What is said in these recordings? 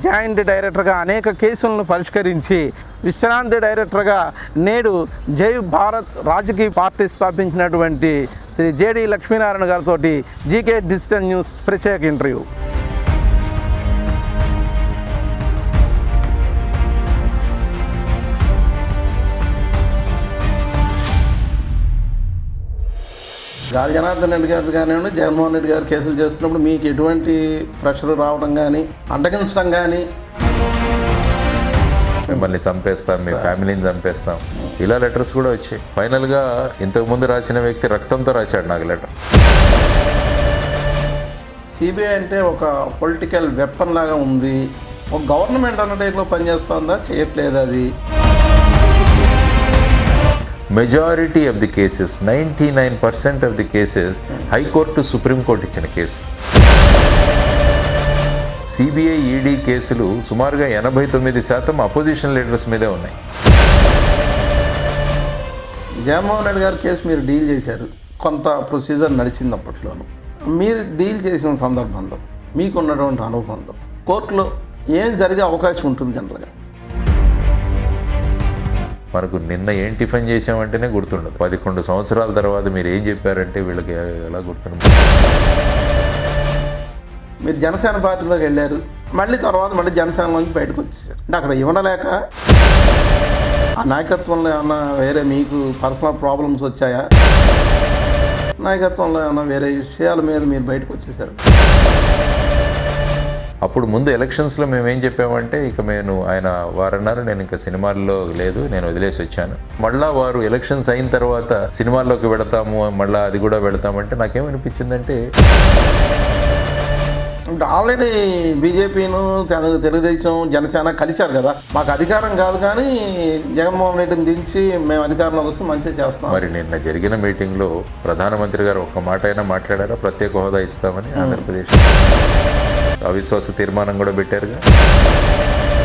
Joint డైరెక్టర్గా అనేక కేసులను పరిష్కరించి విశ్రాంతి డైరెక్టర్గా నేడు జై భారత్ రాజకీయ పార్టీ స్థాపించినటువంటి శ్రీ జేడి లక్ష్మీనారాయణ గారితో జీకే డిజిటల్ న్యూస్ ప్రత్యేక ఇంటర్వ్యూ. గాలి జనార్దన్ రెడ్డి గారు కానివ్వండి, జగన్మోహన్ రెడ్డి గారు కేసులు చేస్తున్నప్పుడు మీకు ఎటువంటి ప్రెషర్ రావడం కానీ అడ్డగించడం కానీ, మిమ్మల్ని చంపేస్తాం, మీ ఫ్యామిలీని చంపేస్తాం, ఇలా లెటర్స్ కూడా వచ్చాయి. ఫైనల్గా ఇంతకుముందు రాసిన వ్యక్తి రక్తంతో రాశాడు నాకు లెటర్. సిబిఐ అంటే ఒక పొలిటికల్ వెపన్ లాగా ఉంది, ఒక గవర్నమెంట్ అన్న టైప్లో పనిచేస్తుందా, చేయట్లేదు. అది majority of the cases 99% of the cases high court supreme court ఇచ్చిన కేసు. సిబిఐ ఈడీ కేసులు సుమారుగా 89% అపోజిషన్ లీడర్స్ మీదే ఉన్నాయి. జగన్మోహన్ రెడ్డి గారి కేసు మీరు డీల్ చేశారు, కొంత ప్రొసీజర్ నడిచింది అప్పట్లోనూ. మీరు డీల్ చేసిన సందర్భంలో మీకున్నటువంటి అనుబంధం కోర్టులో ఏం జరిగే అవకాశం ఉంటుంది జనరల్గా? మనకు నిన్న ఏం టిఫిన్ చేసామంటేనే గుర్తుండదు. 11 సంవత్సరాల తర్వాత మీరు ఏం చెప్పారంటే వీళ్ళకి ఎలా గుర్తుండదు. మీరు జనసేన పార్టీలోకి వెళ్ళారు, మళ్ళీ తర్వాత జనసేనలోంచి బయటకు వచ్చేసారు. అంటే అక్కడ ఇవ్వలేక ఆ నాయకత్వంలో ఏమన్నా వేరే మీకు పర్సనల్ ప్రాబ్లమ్స్ వచ్చాయా? నాయకత్వంలో ఏమన్నా వేరే విషయాల మీద మీరు బయటకు వచ్చేసారు. అప్పుడు ముందు ఎలక్షన్స్లో మేము ఏం చెప్పామంటే ఇక ఆయన వారన్నారు నేను ఇంకా సినిమాల్లో లేదు, నేను వదిలేసి వచ్చాను. మళ్ళీ వారు ఎలక్షన్స్ అయిన తర్వాత సినిమాల్లోకి వెళతాము, మళ్ళీ అది కూడా వెళతామంటే నాకేమనిపించిందంటే ఆల్రెడీ బీజేపీను తెలుగుదేశం జనసేన కలిశారు కదా, మాకు అధికారం కాదు కానీ జగన్మోహన్ రెడ్డిని దించి మేము అధికారంలోకి వస్తే మంచిగా చేస్తాం. మరి నిన్న జరిగిన మీటింగ్లో ప్రధానమంత్రి గారు ఒక్క మాట అయినా మాట్లాడారా ప్రత్యేక హోదా ఇస్తామని? ఆంధ్రప్రదేశ్ అవిశ్వాస తీర్మానం కూడా పెట్టారుగా.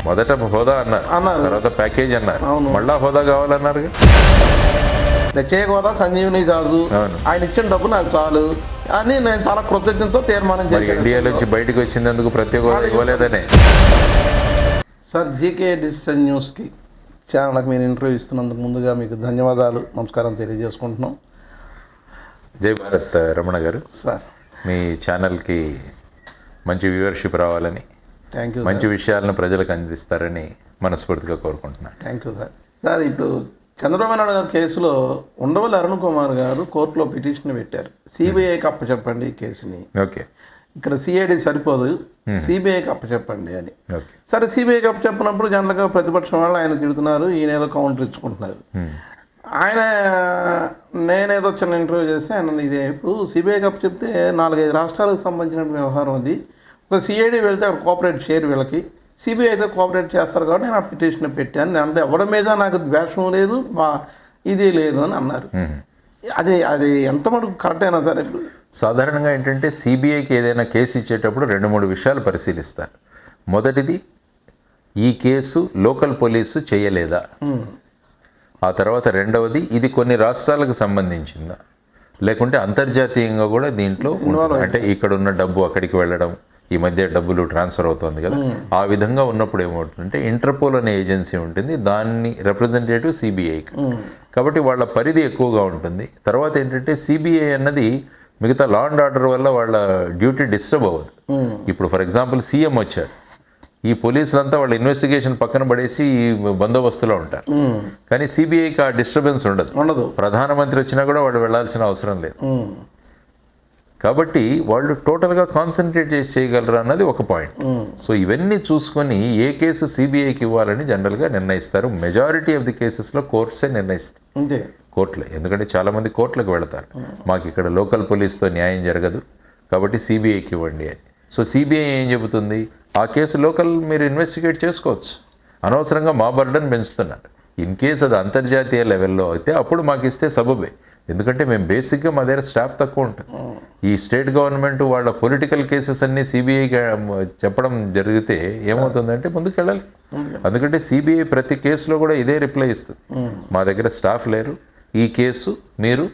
మొదట హోదా అన్నారు, తర్వాత ప్యాకేజ్ అన్నారు, మళ్ళా హోదా కావాలన్నారుగా. ప్రత్యేక హోదా సంజీవని కాదు, ఆయన ఇచ్చిన డబ్బు నాకు చాలు అని నేను చాలా కృతజ్ఞతతో తీర్మానం చేశాను. ఇండియాలోంచి బయటకు వచ్చినందుకు ప్రత్యేక హోదా ఇవ్వలేదనే. సార్, జీకే డిజిటల్ న్యూస్కి ఛానల్కి మీరు ఇంటర్వ్యూ ఇస్తున్నందుకు ముందుగా మీకు ధన్యవాదాలు, నమస్కారం తెలియజేసుకుంటున్నాం. జై భారత్ రమణ గారు. సార్, మీ ఛానల్కి మంచి వ్యూవర్షిప్ రావాలని, థ్యాంక్ యూ, మంచి విషయాలను ప్రజలకు అందిస్తారని మనస్ఫూర్తిగా కోరుకుంటున్నాను. Thank you sir. సార్, ఇప్పుడు చంద్రబాబు నాయుడు గారి కేసులో ఉండవల్లి అరుణ్ కుమార్ గారు కోర్టులో పిటిషన్ పెట్టారు, సిబిఐకి అప్పచెప్పండి ఈ కేసుని. ఓకే, ఇక్కడ సిఐడి సరిపోదు, సిబిఐకి అప్పచెప్పండి అని. ఓకే, సరే, సిబిఐకి అప్పచెప్పినప్పుడు జనరల్గా ప్రతిపక్షం వాళ్ళు ఆయన తిడుతున్నారు, ఈయన ఏదో కౌంటర్ ఇచ్చుకుంటున్నారు. ఆయన నేనేదో చిన్న ఇంటర్వ్యూ చేస్తే ఆయన ఇదే ఇప్పుడు సిబిఐకి అప్పచెప్తే 4-5 రాష్ట్రాలకు సంబంధించిన వ్యవహారం అది. ఒక సిఐడి వెళ్తే అక్కడ కోఆపరేట్ చేయరు వీళ్ళకి, సిబిఐ అయితే కోఆపరేట్ చేస్తారు కాబట్టి నేను ఆ పిటిషన్ పెట్టాను. అంటే ఎవరి మీద నాకు ద్వేషం లేదు, ఇది లేదు అని అన్నారు. అది ఎంత మటుకు కరెక్ట్ అయినా సరే? ఇప్పుడు సాధారణంగా ఏంటంటే సిబిఐకి ఏదైనా కేసు ఇచ్చేటప్పుడు 2-3 విషయాలు పరిశీలిస్తారు. మొదటిది, ఈ కేసు లోకల్ పోలీసు చేయలేదా. ఆ తర్వాత రెండవది, ఇది కొన్ని రాష్ట్రాలకు సంబంధించిందా, లేకుంటే అంతర్జాతీయంగా కూడా దీంట్లో అంటే ఇక్కడ ఉన్న డబ్బు అక్కడికి వెళ్ళడం, ఈ మధ్య డబ్బులు ట్రాన్స్ఫర్ అవుతుంది కదా, ఆ విధంగా ఉన్నప్పుడు ఏమవుతుందంటే ఇంటర్పోల్ అనే ఏజెన్సీ ఉంటుంది, దాన్ని రిప్రజెంటేటివ్ సిబిఐకి, కాబట్టి వాళ్ళ పరిధి ఎక్కువగా ఉంటుంది. తర్వాత ఏంటంటే సిబిఐ అన్నది మిగతా లా అండ్ ఆర్డర్ వల్ల వాళ్ళ డ్యూటీ డిస్టర్బ్ అవ్వదు. ఇప్పుడు ఫర్ ఎగ్జాంపుల్ సీఎం వచ్చారు, ఈ పోలీసులంతా వాళ్ళ ఇన్వెస్టిగేషన్ పక్కన పడేసి బందోబస్తులో ఉంటారు, కానీ సిబిఐకి ఆ డిస్టర్బెన్స్ ఉండదు. ప్రధానమంత్రి వచ్చినా కూడా వాళ్ళు వెళ్లాల్సిన అవసరం లేదు. కాబట్టి వాళ్ళు టోటల్గా కాన్సన్ట్రేట్ చేసి చేయగలరు అన్నది ఒక పాయింట్. సో ఇవన్నీ చూసుకొని ఏ కేసు సిబిఐకి ఇవ్వాలని జనరల్గా నిర్ణయిస్తారు. మెజారిటీ ఆఫ్ ది కేసెస్లో కోర్ట్సే నిర్ణయిస్తారు, కోర్టులే. ఎందుకంటే చాలామంది కోర్టులకు వెళతారు, మాకు ఇక్కడ లోకల్ పోలీస్తో న్యాయం జరగదు కాబట్టి సిబిఐకి ఇవ్వండి అని. సో సిబిఐ ఏం చెబుతుంది, ఆ కేసు లోకల్ మీరు ఇన్వెస్టిగేట్ చేసుకోవచ్చు, అనవసరంగా మా బర్డన్ పెంచుతున్నారు. ఇన్ కేస్ అది అంతర్జాతీయ లెవెల్లో అయితే అప్పుడు మాకు ఇస్తే సబబే, ఎందుకంటే మేము బేసిక్గా మా దగ్గర స్టాఫ్ తక్కువ ఉంటుంది. ఈ స్టేట్ గవర్నమెంట్ వాళ్ళ పొలిటికల్ కేసెస్ అన్నీ సిబిఐకి చెప్పడం జరిగితే ఏమవుతుందంటే ముందుకు వెళ్ళాలి. ఎందుకంటే సిబిఐ ప్రతి కేసులో కూడా ఇదే రిప్లై ఇస్తుంది, మా దగ్గర స్టాఫ్ లేరు, ఈ కేసు మీరు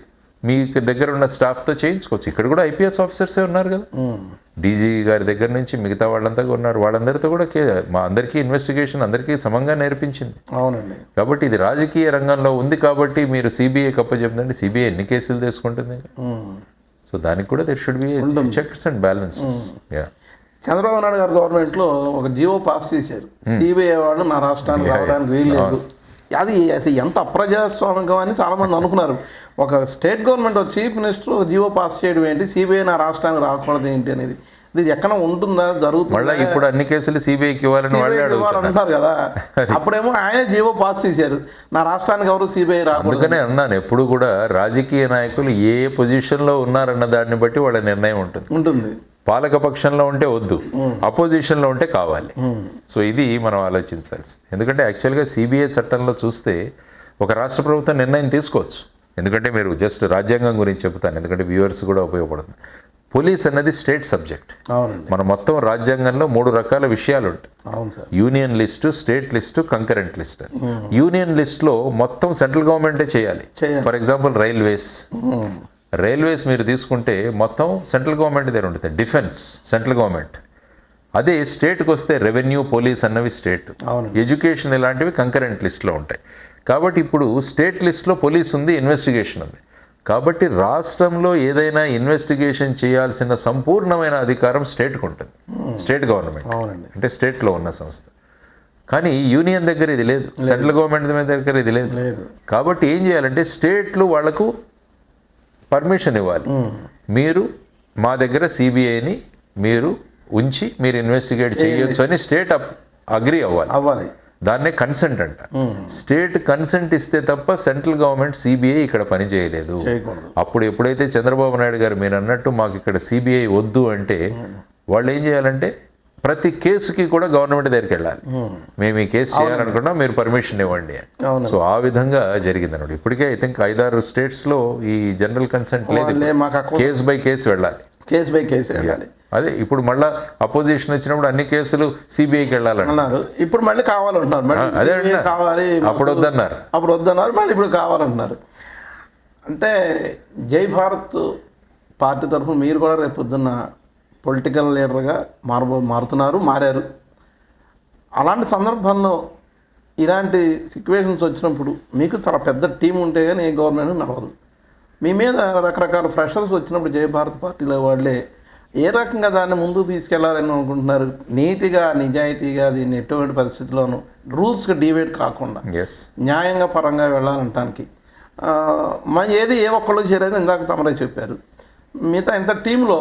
మీ దగ్గర ఉన్న స్టాఫ్తో చేయించుకోవచ్చు. ఇక్కడ కూడా ఐపీఎస్ ఆఫీసర్సే ఉన్నారు కదా, డీజీ గారి దగ్గర నుంచి మిగతా వాళ్ళంతా ఉన్నారు, వాళ్ళందరితో కూడా మా అందరికీ ఇన్వెస్టిగేషన్ అందరికీ సమంగా నేర్పించింది. అవునండి. కాబట్టి ఇది రాజకీయ రంగంలో ఉంది కాబట్టి మీరు సిబిఐ చెప్తుందండి, సిబిఐ ఎన్ని కేసులు తీసుకుంటుంది? సో దానికి కూడా there should be checks and balances. Chandrababu Naidu గారు గవర్నమెంట్లో ఒక జీవో పాస్ చేశారు, సిబిఐ వాళ్ళు నా రాష్ట్రానికి రావడానికి వీల్లేదు. అది ఎంత అప్రజాస్వామికం అని చాలామంది అనుకున్నారు. ఒక స్టేట్ గవర్నమెంట్ ఒక చీఫ్ మినిస్టర్ ఒక జీవో పాస్ చేయడం ఏంటి, సిబిఐ నా రాష్ట్రానికి రాకూడదు ఏంటి అనేది ఇది ఎక్కడ ఉంటుందా, జరుగుతుందా? ఇప్పుడు అన్ని కేసులు సిబిఐకి ఇవ్వాలని అంటారు కదా. అప్పుడేమో ఆయన జీవో పాస్ చేశారు, నా రాష్ట్రానికి ఎవరు సిబిఐ రాకూడదు. అందుకనే అన్నాను, ఎప్పుడు కూడా రాజకీయ నాయకులు ఏ పొజిషన్లో ఉన్నారన్న దాన్ని బట్టి వాళ్ళ నిర్ణయం ఉంటుంది. పాలక పక్షంలో ఉంటే వద్దు, అపోజిషన్లో ఉంటే కావాలి. సో ఇది మనం ఆలోచించాల్సి. ఎందుకంటే యాక్చువల్గా సిబిఐ చట్టంలో చూస్తే ఒక రాష్ట్ర ప్రభుత్వం నిర్ణయం తీసుకోవచ్చు. ఎందుకంటే మీరు జస్ట్ రాజ్యాంగం గురించి చెప్తాను, ఎందుకంటే వ్యూవర్స్ కూడా ఉపయోగపడుతుంది. పోలీస్ అన్నది స్టేట్ సబ్జెక్ట్. మన మొత్తం రాజ్యాంగంలో 3 రకాల విషయాలు ఉంటాయి. Union list, state list, concurrent list. Union లిస్ట్లో మొత్తం సెంట్రల్ గవర్నమెంటే చేయాలి. ఫర్ ఎగ్జాంపుల్ రైల్వేస్ మీరు తీసుకుంటే మొత్తం సెంట్రల్ గవర్నమెంట్ దగ్గర ఉంటుంది. Defence central government. అదే స్టేట్కి వస్తే రెవెన్యూ, పోలీస్ అన్నవి స్టేట్. ఎడ్యుకేషన్ ఇలాంటివి కంకరెంట్ లిస్ట్లో ఉంటాయి. కాబట్టి ఇప్పుడు స్టేట్ లిస్ట్లో పోలీస్ ఉంది, ఇన్వెస్టిగేషన్ ఉంది. కాబట్టి రాష్ట్రంలో ఏదైనా ఇన్వెస్టిగేషన్ చేయాల్సిన సంపూర్ణమైన అధికారం స్టేట్కి ఉంటుంది, స్టేట్ గవర్నమెంట్ అంటే స్టేట్లో ఉన్న సంస్థ. కానీ యూనియన్ దగ్గర ఇది లేదు, సెంట్రల్ గవర్నమెంట్ దగ్గర ఇది లేదు. కాబట్టి ఏం చేయాలంటే స్టేట్లు వాళ్లకు పర్మిషన్ ఇవ్వాలి. మీరు మా దగ్గర సిబిఐని మీరు ఉంచి మీరు ఇన్వెస్టిగేట్ చేయొచ్చు అని స్టేట్ అగ్రి అవ్వాలి. దాన్నే కన్సెంట్ అంట. స్టేట్ కన్సెంట్ ఇస్తే తప్ప సెంట్రల్ గవర్నమెంట్ సిబిఐ ఇక్కడ పని చేయలేదు. అప్పుడు ఎప్పుడైతే చంద్రబాబు నాయుడు గారు మీరు అన్నట్టు మాకు ఇక్కడ సిబిఐ వద్దు అంటే వాళ్ళు ఏం చేయాలంటే ప్రతి కేసుకి కూడా గవర్నమెంట్ దగ్గరికి వెళ్ళాలి. మేము ఈ కేసు చేయాలనుకున్నా మీరు పర్మిషన్ ఇవ్వండి. సో ఆ విధంగా జరిగింది అన్నమాట. ఇప్పటికే ఐ థింక్ 5-6 స్టేట్స్లో ఈ జనరల్ కన్సెంట్ లేదు, కేసు బై కేసు వెళ్ళాలి. అదే ఇప్పుడు మళ్ళీ అపోజిషన్ వచ్చినప్పుడు అన్ని కేసులు సిబిఐకి వెళ్ళాలన్నారు, ఇప్పుడు మళ్ళీ కావాలంటున్నారు. అదే కావాలి, అప్పుడు వద్దన్నారు, మళ్ళీ ఇప్పుడు కావాలంటున్నారు. అంటే జై భారత్ పార్టీ తరఫున మీరు కూడా రేపు పొద్దున్న పొలిటికల్ లీడర్గా మారారు. అలాంటి సందర్భంలో ఇలాంటి సిచ్యువేషన్స్ వచ్చినప్పుడు మీకు చాలా పెద్ద టీం ఉంటే కానీ ఏ గవర్నమెంట్ నడవదు. మీ మీద రకరకాల ప్రెషర్స్ వచ్చినప్పుడు జై భారత్ పార్టీలో వాళ్ళే ఏ రకంగా దాన్ని ముందుకు తీసుకెళ్లాలని అనుకుంటున్నారు? నీతిగా, నిజాయితీగా, దీన్ని ఎటువంటి పరిస్థితుల్లోనూ రూల్స్కి డివేట్ కాకుండా న్యాయంగా పరంగా వెళ్ళాలంటానికి ఏది ఏ ఒక్కళ్ళు చేరేది ఇందాక తమరే చెప్పారు. మిగతా ఇంత టీంలో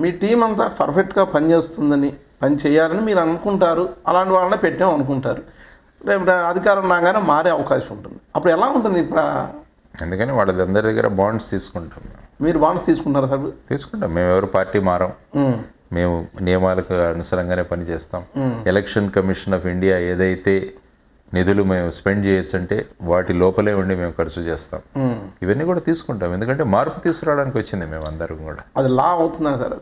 మీ టీం అంతా పర్ఫెక్ట్గా పనిచేస్తుందని, పని చేయాలని మీరు అనుకుంటారు. అలాంటి వాళ్ళనే పెట్టాం అనుకుంటారు. రేపు అధికారం రాగానే మారే అవకాశం ఉంటుంది. అప్పుడు ఎలా ఉంటుంది? ఇప్పుడు అందుకని వాళ్ళందరి దగ్గర బాండ్స్ తీసుకుంటాం. మీరు బాండ్స్ తీసుకుంటారా సార్? తీసుకుంటాం. మేము ఎవరు పార్టీ మారం, మేము నియమాలకు అనుసారంగానే పనిచేస్తాం. ఎలక్షన్ కమిషన్ ఆఫ్ ఇండియా ఏదైతే నిధులు మేము స్పెండ్ చేయొచ్చు అంటే వాటి లోపలే ఉండి మేము ఖర్చు చేస్తాం. ఇవన్నీ కూడా తీసుకుంటాం. ఎందుకంటే మార్పు తీసుకురావడానికి వచ్చింది మేము అందరం కూడా. అది లా అవుతుందా సార్?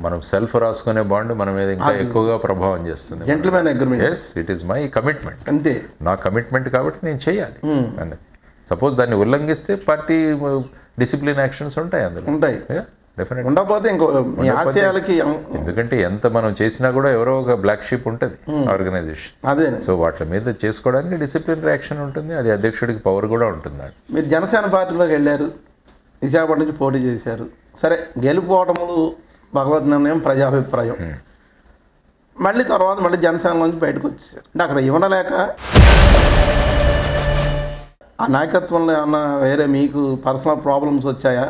మనం సెల్ఫ్ రాసుకునే బాండ్ మన మీద ఇంకా ఎక్కువగా ప్రభావం చేస్తుంది. Gentlemen agreement. Yes, it is my commitment. అంతే, నా కమిట్మెంట్ కాబట్టి నేను చేయాలి. సపోజ్ దాన్ని ఉల్లంఘిస్తే పార్టీ డిసిప్లిన్ యాక్షన్స్ ఉంటాయి, అందులో ఉంటాయి. డెఫినెట్ ఉండకపోతే ఇంకో ఆశయాలకి. ఎందుకంటే ఎంత మనం చేసినా కూడా ఎవరో ఒక బ్లాక్ షీప్ ఉంటుంది ఆర్గనైజేషన్. అదే. సో వాటి మీద చేసుకోవడానికి డిసిప్లిన్ యాక్షన్ ఉంటుంది. అది అధ్యక్షుడికి పవర్ కూడా ఉంటుంది. మీరు జనసేన పార్టీలోకి వెళ్ళారు, విశాఖపట్నం నుంచి పోటీ చేశారు. సరే, గెలుపోవటములు భగవద్ నిర్ణయం, ప్రజాభిప్రాయం. మళ్ళీ తర్వాత మళ్ళీ జనసేనలోంచి బయటకు వచ్చేసారు. అంటే అక్కడ ఇవ్వలేక ఆ నాయకత్వంలో ఏమన్నా వేరే మీకు పర్సనల్ ప్రాబ్లమ్స్ వచ్చాయా?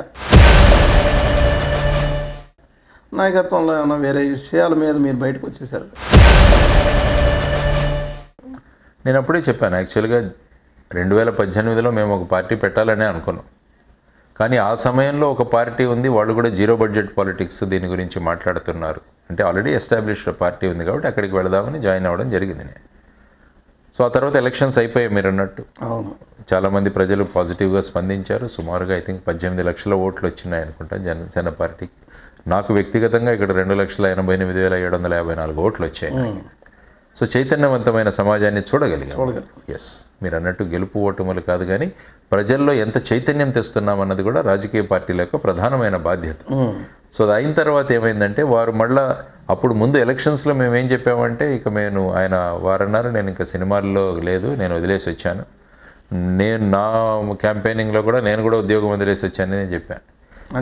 నాయకత్వంలో ఏమన్నా వేరే విషయాల మీద మీరు బయటకు వచ్చేసారు? నేను అప్పుడే చెప్పాను, యాక్చువల్గా 2018లో మేము ఒక పార్టీ పెట్టాలనే అనుకున్నాం. కానీ ఆ సమయంలో ఒక పార్టీ ఉంది, వాళ్ళు కూడా జీరో బడ్జెట్ పాలిటిక్స్ దీని గురించి మాట్లాడుతున్నారు. అంటే ఆల్రెడీ ఎస్టాబ్లిష్డ్ పార్టీ ఉంది కాబట్టి అక్కడికి వెళదామని జాయిన్ అవ్వడం జరిగింది నేను. సో ఆ తర్వాత ఎలక్షన్స్ అయిపోయాయి మీరు అన్నట్టు. చాలామంది ప్రజలు పాజిటివ్గా స్పందించారు. సుమారుగా ఐ థింక్ 18 లక్షల ఓట్లు వచ్చినాయి అనుకుంటా జనసేన పార్టీకి. నాకు వ్యక్తిగతంగా ఇక్కడ 2,89,754 ఓట్లు వచ్చాయి. సో చైతన్యవంతమైన సమాజాన్ని చూడగలిగాం. ఎస్, మీరు అన్నట్టు గెలుపు ఓటములు కాదు కానీ ప్రజల్లో ఎంత చైతన్యం తెస్తున్నామన్నది కూడా రాజకీయ పార్టీల యొక్క ప్రధానమైన బాధ్యత. సో అది అయిన తర్వాత ఏమైందంటే వారు మళ్ళా అప్పుడు ముందు ఎలక్షన్స్లో మేము ఏం చెప్పామంటే ఇక వారన్నారు నేను ఇంకా సినిమాల్లో లేదు, నేను వదిలేసి వచ్చాను, నేను నా క్యాంపెయినింగ్లో కూడా నేను కూడా ఉద్యోగం వదిలేసి వచ్చానని నేను చెప్పాను.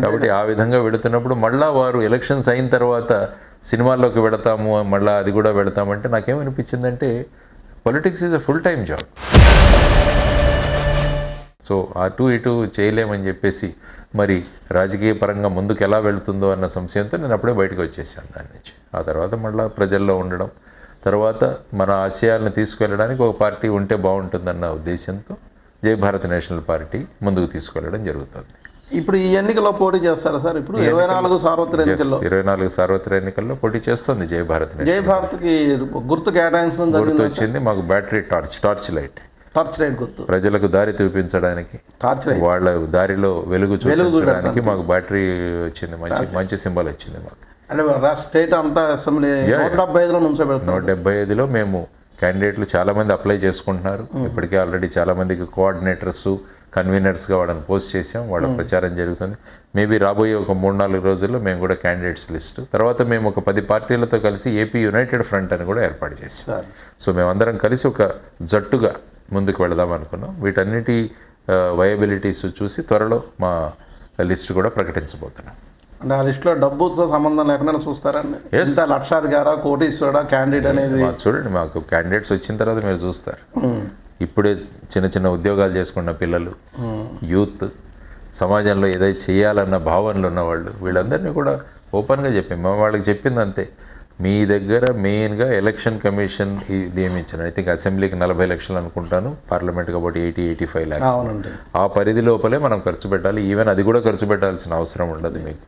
కాబట్టి ఆ విధంగా వెళుతున్నప్పుడు మళ్ళా వారు ఎలక్షన్స్ అయిన తర్వాత సినిమాల్లోకి వెళతాము, మళ్ళీ అది కూడా వెళతామంటే నాకేమనిపించిందంటే politics is a full time job. So అటు ఇటు చేయలేమని చెప్పేసి మరి రాజకీయ పరంగా ముందుకు ఎలా వెళుతుందో అన్న సంశయంతో నేను అప్పుడే బయటకు వచ్చేసాను దాని నుంచి. ఆ తర్వాత మళ్ళీ ప్రజల్లో ఉండడం, తర్వాత మన ఆశయాలను తీసుకువెళ్ళడానికి ఒక పార్టీ ఉంటే బాగుంటుందన్న ఉద్దేశంతో జై భారత్ నేషనల్ పార్టీ ముందుకు తీసుకెళ్ళడం జరుగుతుంది. ఇప్పుడు ఈ ఎన్నికల్లో పోటీ చేస్తారా సార్? ఇప్పుడు 24 సార్వత్రిక ఎన్నికల్లో 24 సార్వత్రిక ఎన్నికల్లో పోటీ చేస్తుంది జై భారత్. జై భారత్కి గుర్తు కేటాయించడం గుర్తు వచ్చింది మాకు, బ్యాటరీ టార్చ్ లైట్ గుర్తు, ప్రజలకు దారి చూపించడానికి, వాళ్ళ దారిలో వెలుగు చూపించడానికి మాకు బ్యాటరీ వచ్చింది. మంచి సింబల్ వచ్చింది మాకు. అంటే స్టేట్ అంతా అసెంబ్లీ 175లో 175లో మేము క్యాండిడేట్లు చాలామంది అప్లై చేసుకుంటున్నారు. ఇప్పటికే ఆల్రెడీ చాలామందికి కోఆర్డినేటర్స్, కన్వీనర్స్గా వాళ్ళని పోస్ట్ చేసాం, వాళ్ళ ప్రచారం జరుగుతుంది. మేబీ రాబోయే ఒక 3-4 రోజుల్లో మేము కూడా క్యాండిడేట్స్ లిస్టు, తర్వాత మేము ఒక 10 పార్టీలతో కలిసి ఏపీ యునైటెడ్ ఫ్రంట్ అని కూడా ఏర్పాటు చేసాం. సో మేమందరం కలిసి ఒక జట్టుగా ముందుకు వెళదాం అనుకున్నాం. వీటన్నిటి వయబిలిటీస్ చూసి త్వరలో మా లిస్టు కూడా ప్రకటించబోతున్నాం. అంటే ఆ లిస్టులో డబ్బుతో సంబంధం లేకుండా చూస్తారండి? ఎంత లక్షాధికారా, కోటీశ్వరుడా క్యాండిడేట్ అనేది చూడండి. మాకు క్యాండిడేట్స్ వచ్చిన తర్వాత మీరు చూస్తారు. ఇప్పుడే చిన్న ఉద్యోగాలు చేసుకున్న పిల్లలు, యూత్, సమాజంలో ఏదైతే చేయాలన్న భావనలు ఉన్నవాళ్ళు, వీళ్ళందరినీ కూడా ఓపెన్గా చెప్పాం. మేము వాళ్ళకి చెప్పింది అంతే, మీ దగ్గర మెయిన్గా ఎలక్షన్ కమిషన్ నియమించాను. ఐ థింక్ అసెంబ్లీకి 40 లక్షలు అనుకుంటాను, పార్లమెంట్ కాబట్టి 80-85 lakhs. ఆ పరిధి లోపలే మనం ఖర్చు పెట్టాలి. ఈవెన్ అది కూడా ఖర్చు పెట్టాల్సిన అవసరం ఉండదు మీకు.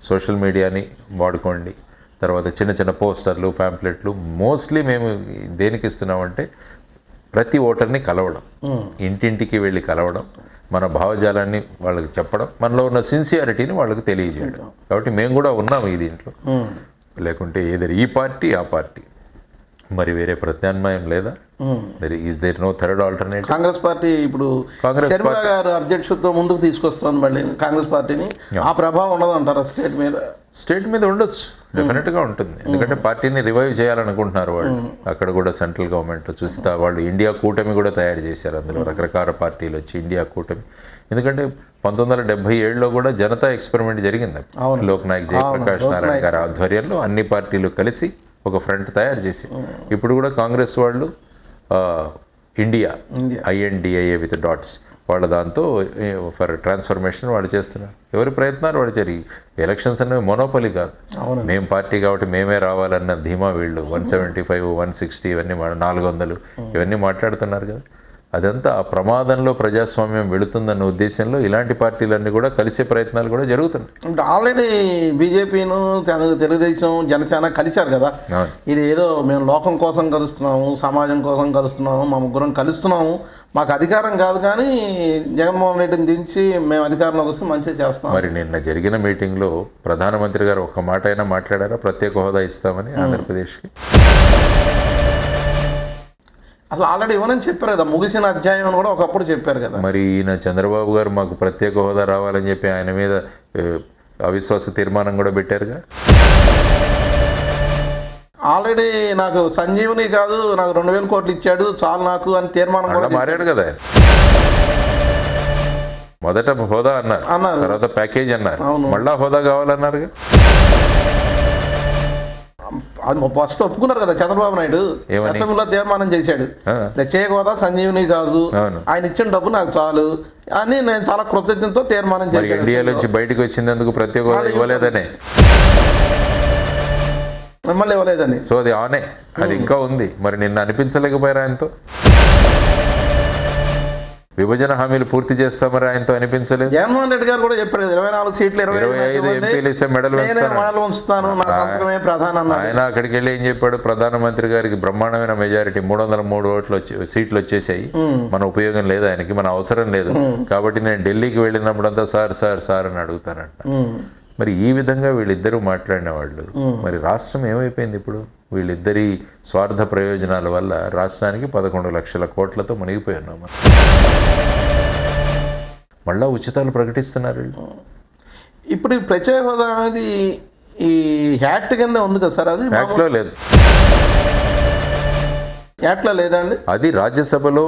సోషల్ మీడియాని వాడుకోండి, తర్వాత చిన్న పోస్టర్లు, ప్యాంప్లెట్లు. మోస్ట్లీ మేము దేనికి ఇస్తున్నామంటే ప్రతి ఓటర్ని కలవడం, ఇంటింటికి వెళ్ళి కలవడం, మన భావజాలాన్ని వాళ్ళకి చెప్పడం, మనలో ఉన్న సిన్సియారిటీని వాళ్ళకి తెలియజేయడం. కాబట్టి మేము కూడా ఉన్నాము ఈ దీంట్లో. లేకుంటే ఏదైనా ఈ పార్టీ ఆ పార్టీ, మరి వేరే ప్రత్యామ్నాయం లేదా? Is there no third alternative? Congress party ఇప్పుడు శర్మిల గారు అధ్యక్షుడితో ముందుకు తీసుకొస్తాను మళ్ళీ కాంగ్రెస్ పార్టీని. ఆ ప్రభావం ఉండదు అంటారా స్టేట్ మీద? ఉండొచ్చు, డెఫినెట్గా ఉంటుంది. ఎందుకంటే పార్టీని రివైవ్ చేయాలనుకుంటున్నారు వాళ్ళు. అక్కడ కూడా సెంట్రల్ గవర్నమెంట్ చూస్తే వాళ్ళు ఇండియా కూటమి కూడా తయారు చేశారు. అందులో రకరకాల పార్టీలు వచ్చి ఇండియా కూటమి. ఎందుకంటే 1977లో కూడా జనతా ఎక్స్పెరిమెంట్ జరిగింది. లోక్నాయక్ జయప్రకాష్ నారాయణ గారి ఆధ్వర్యంలో అన్ని పార్టీలు కలిసి ఒక ఫ్రంట్ తయారు చేసి, ఇప్పుడు కూడా కాంగ్రెస్ వాళ్ళు ఇండియా INDIA విత్ డాట్స్ వాళ్ళ దాంతో ఫర్ ట్రాన్స్ఫర్మేషన్ వాళ్ళు చేస్తున్నారు. ఎవరి ప్రయత్నాలు వాళ్ళు జరిగి, ఎలక్షన్స్ అనేవి మొనోపలి కాదు, మేము పార్టీ కాబట్టి మేమే రావాలన్న ధీమా వీళ్ళు. 175, 160 ఇవన్నీ 400 ఇవన్నీ మాట్లాడుతున్నారు కదా. అదంతా ఆ ప్రమాదంలో ప్రజాస్వామ్యం వెళుతుందన్న ఉద్దేశంలో ఇలాంటి పార్టీలన్నీ కూడా కలిసే ప్రయత్నాలు కూడా జరుగుతున్నాయి. అంటే ఆల్రెడీ బీజేపీను, తెలుగుదేశం, జనసేన కలిశారు కదా. ఇది ఏదో మేము లోకం కోసం కలుస్తున్నాము, సమాజం కోసం కలుస్తున్నాము, మా ముగ్గురం కలుస్తున్నాము, మాకు అధికారం కాదు కానీ జగన్మోహన్ రెడ్డిని దించి మేము అధికారంలోకి వస్తే మంచిగా చేస్తాం. మరి నిన్న జరిగిన మీటింగ్లో ప్రధానమంత్రి గారు ఒక్క మాట అయినా మాట్లాడారా ప్రత్యేక హోదా ఇస్తామని ఆంధ్రప్రదేశ్కి? అసలు ఆల్రెడీ ఇవ్వనని చెప్పారు కదా, ముగిసిన అధ్యాయం అని కూడా ఒకప్పుడు చెప్పారు కదా. మరి ఈయన చంద్రబాబు గారు మాకు ప్రత్యేక హోదా రావాలని చెప్పి ఆయన మీద అవిశ్వాస తీర్మానం కూడా పెట్టారుగా. ఆల్రెడీ నాకు సంజీవుని కాదు, నాకు 2000 కోట్లు ఇచ్చాడు చాలు నాకు అని తీర్మానం కూడా మారాడు కదా. మొదట హోదా అన్నారు, తర్వాత ప్యాకేజ్ అన్నారు, మళ్ళా హోదా కావాలన్నారుగా. అది ఫస్ట్ ఒప్పుకున్నారు కదా చంద్రబాబు నాయుడు, అసెంబ్లీలో తీర్మానం చేశాడు, ప్రత్యేక హోదా సంజీవుని కాదు, ఆయన ఇచ్చిన డబ్బు నాకు చాలు అని నేను చాలా కృతజ్ఞతతో తీర్మానం చేశాను. ఇండియా నుంచి బయటకు వచ్చినందుకు ప్రత్యేక హోదా ఇవ్వలేదనే, మిమ్మల్ని ఇవ్వలేదని. సో అది అది ఇంకా ఉంది. మరి నిన్న అనిపించలేకపోయారు ఆయనతో? విభజన హామీలు పూర్తి చేస్తామని ఆయనతో అనిపించలేదు. జగన్మోహన్ రెడ్డి గారు కూడా చెప్పారు 24 సీట్లు 25 ఎంపీలు ఇస్తే మెడల్ ఉంచుతాను, ఆయన అక్కడికి వెళ్ళి ఏం చెప్పాడు? ప్రధానమంత్రి గారికి బ్రహ్మాండమైన మెజారిటీ 303 సీట్లు వచ్చేసాయి, మన ఉపయోగం లేదు ఆయనకి, మన అవసరం లేదు, కాబట్టి నేను ఢిల్లీకి వెళ్ళినప్పుడంతా సార్ సార్ సార్ అని అడుగుతానంట. మరి ఈ విధంగా వీళ్ళిద్దరూ మాట్లాడిన వాళ్ళు మరి రాష్ట్రం ఏమైపోయింది ఇప్పుడు? వీళ్ళిద్దరి స్వార్థ ప్రయోజనాల వల్ల రాష్ట్రానికి 11 లక్షల కోట్లతో మునిగిపోయి ఉన్నాం. మళ్ళా ఉచితాలు ప్రకటిస్తున్నారు వీళ్ళు. ఇప్పుడు ఈ ప్రత్యేక హోదా అనేది ఈ యాక్ట్ కింద ఉంది కదా సార్? అది యాక్ట్లో లేదు. యాక్ట్లో లేదండి. అది రాజ్యసభలో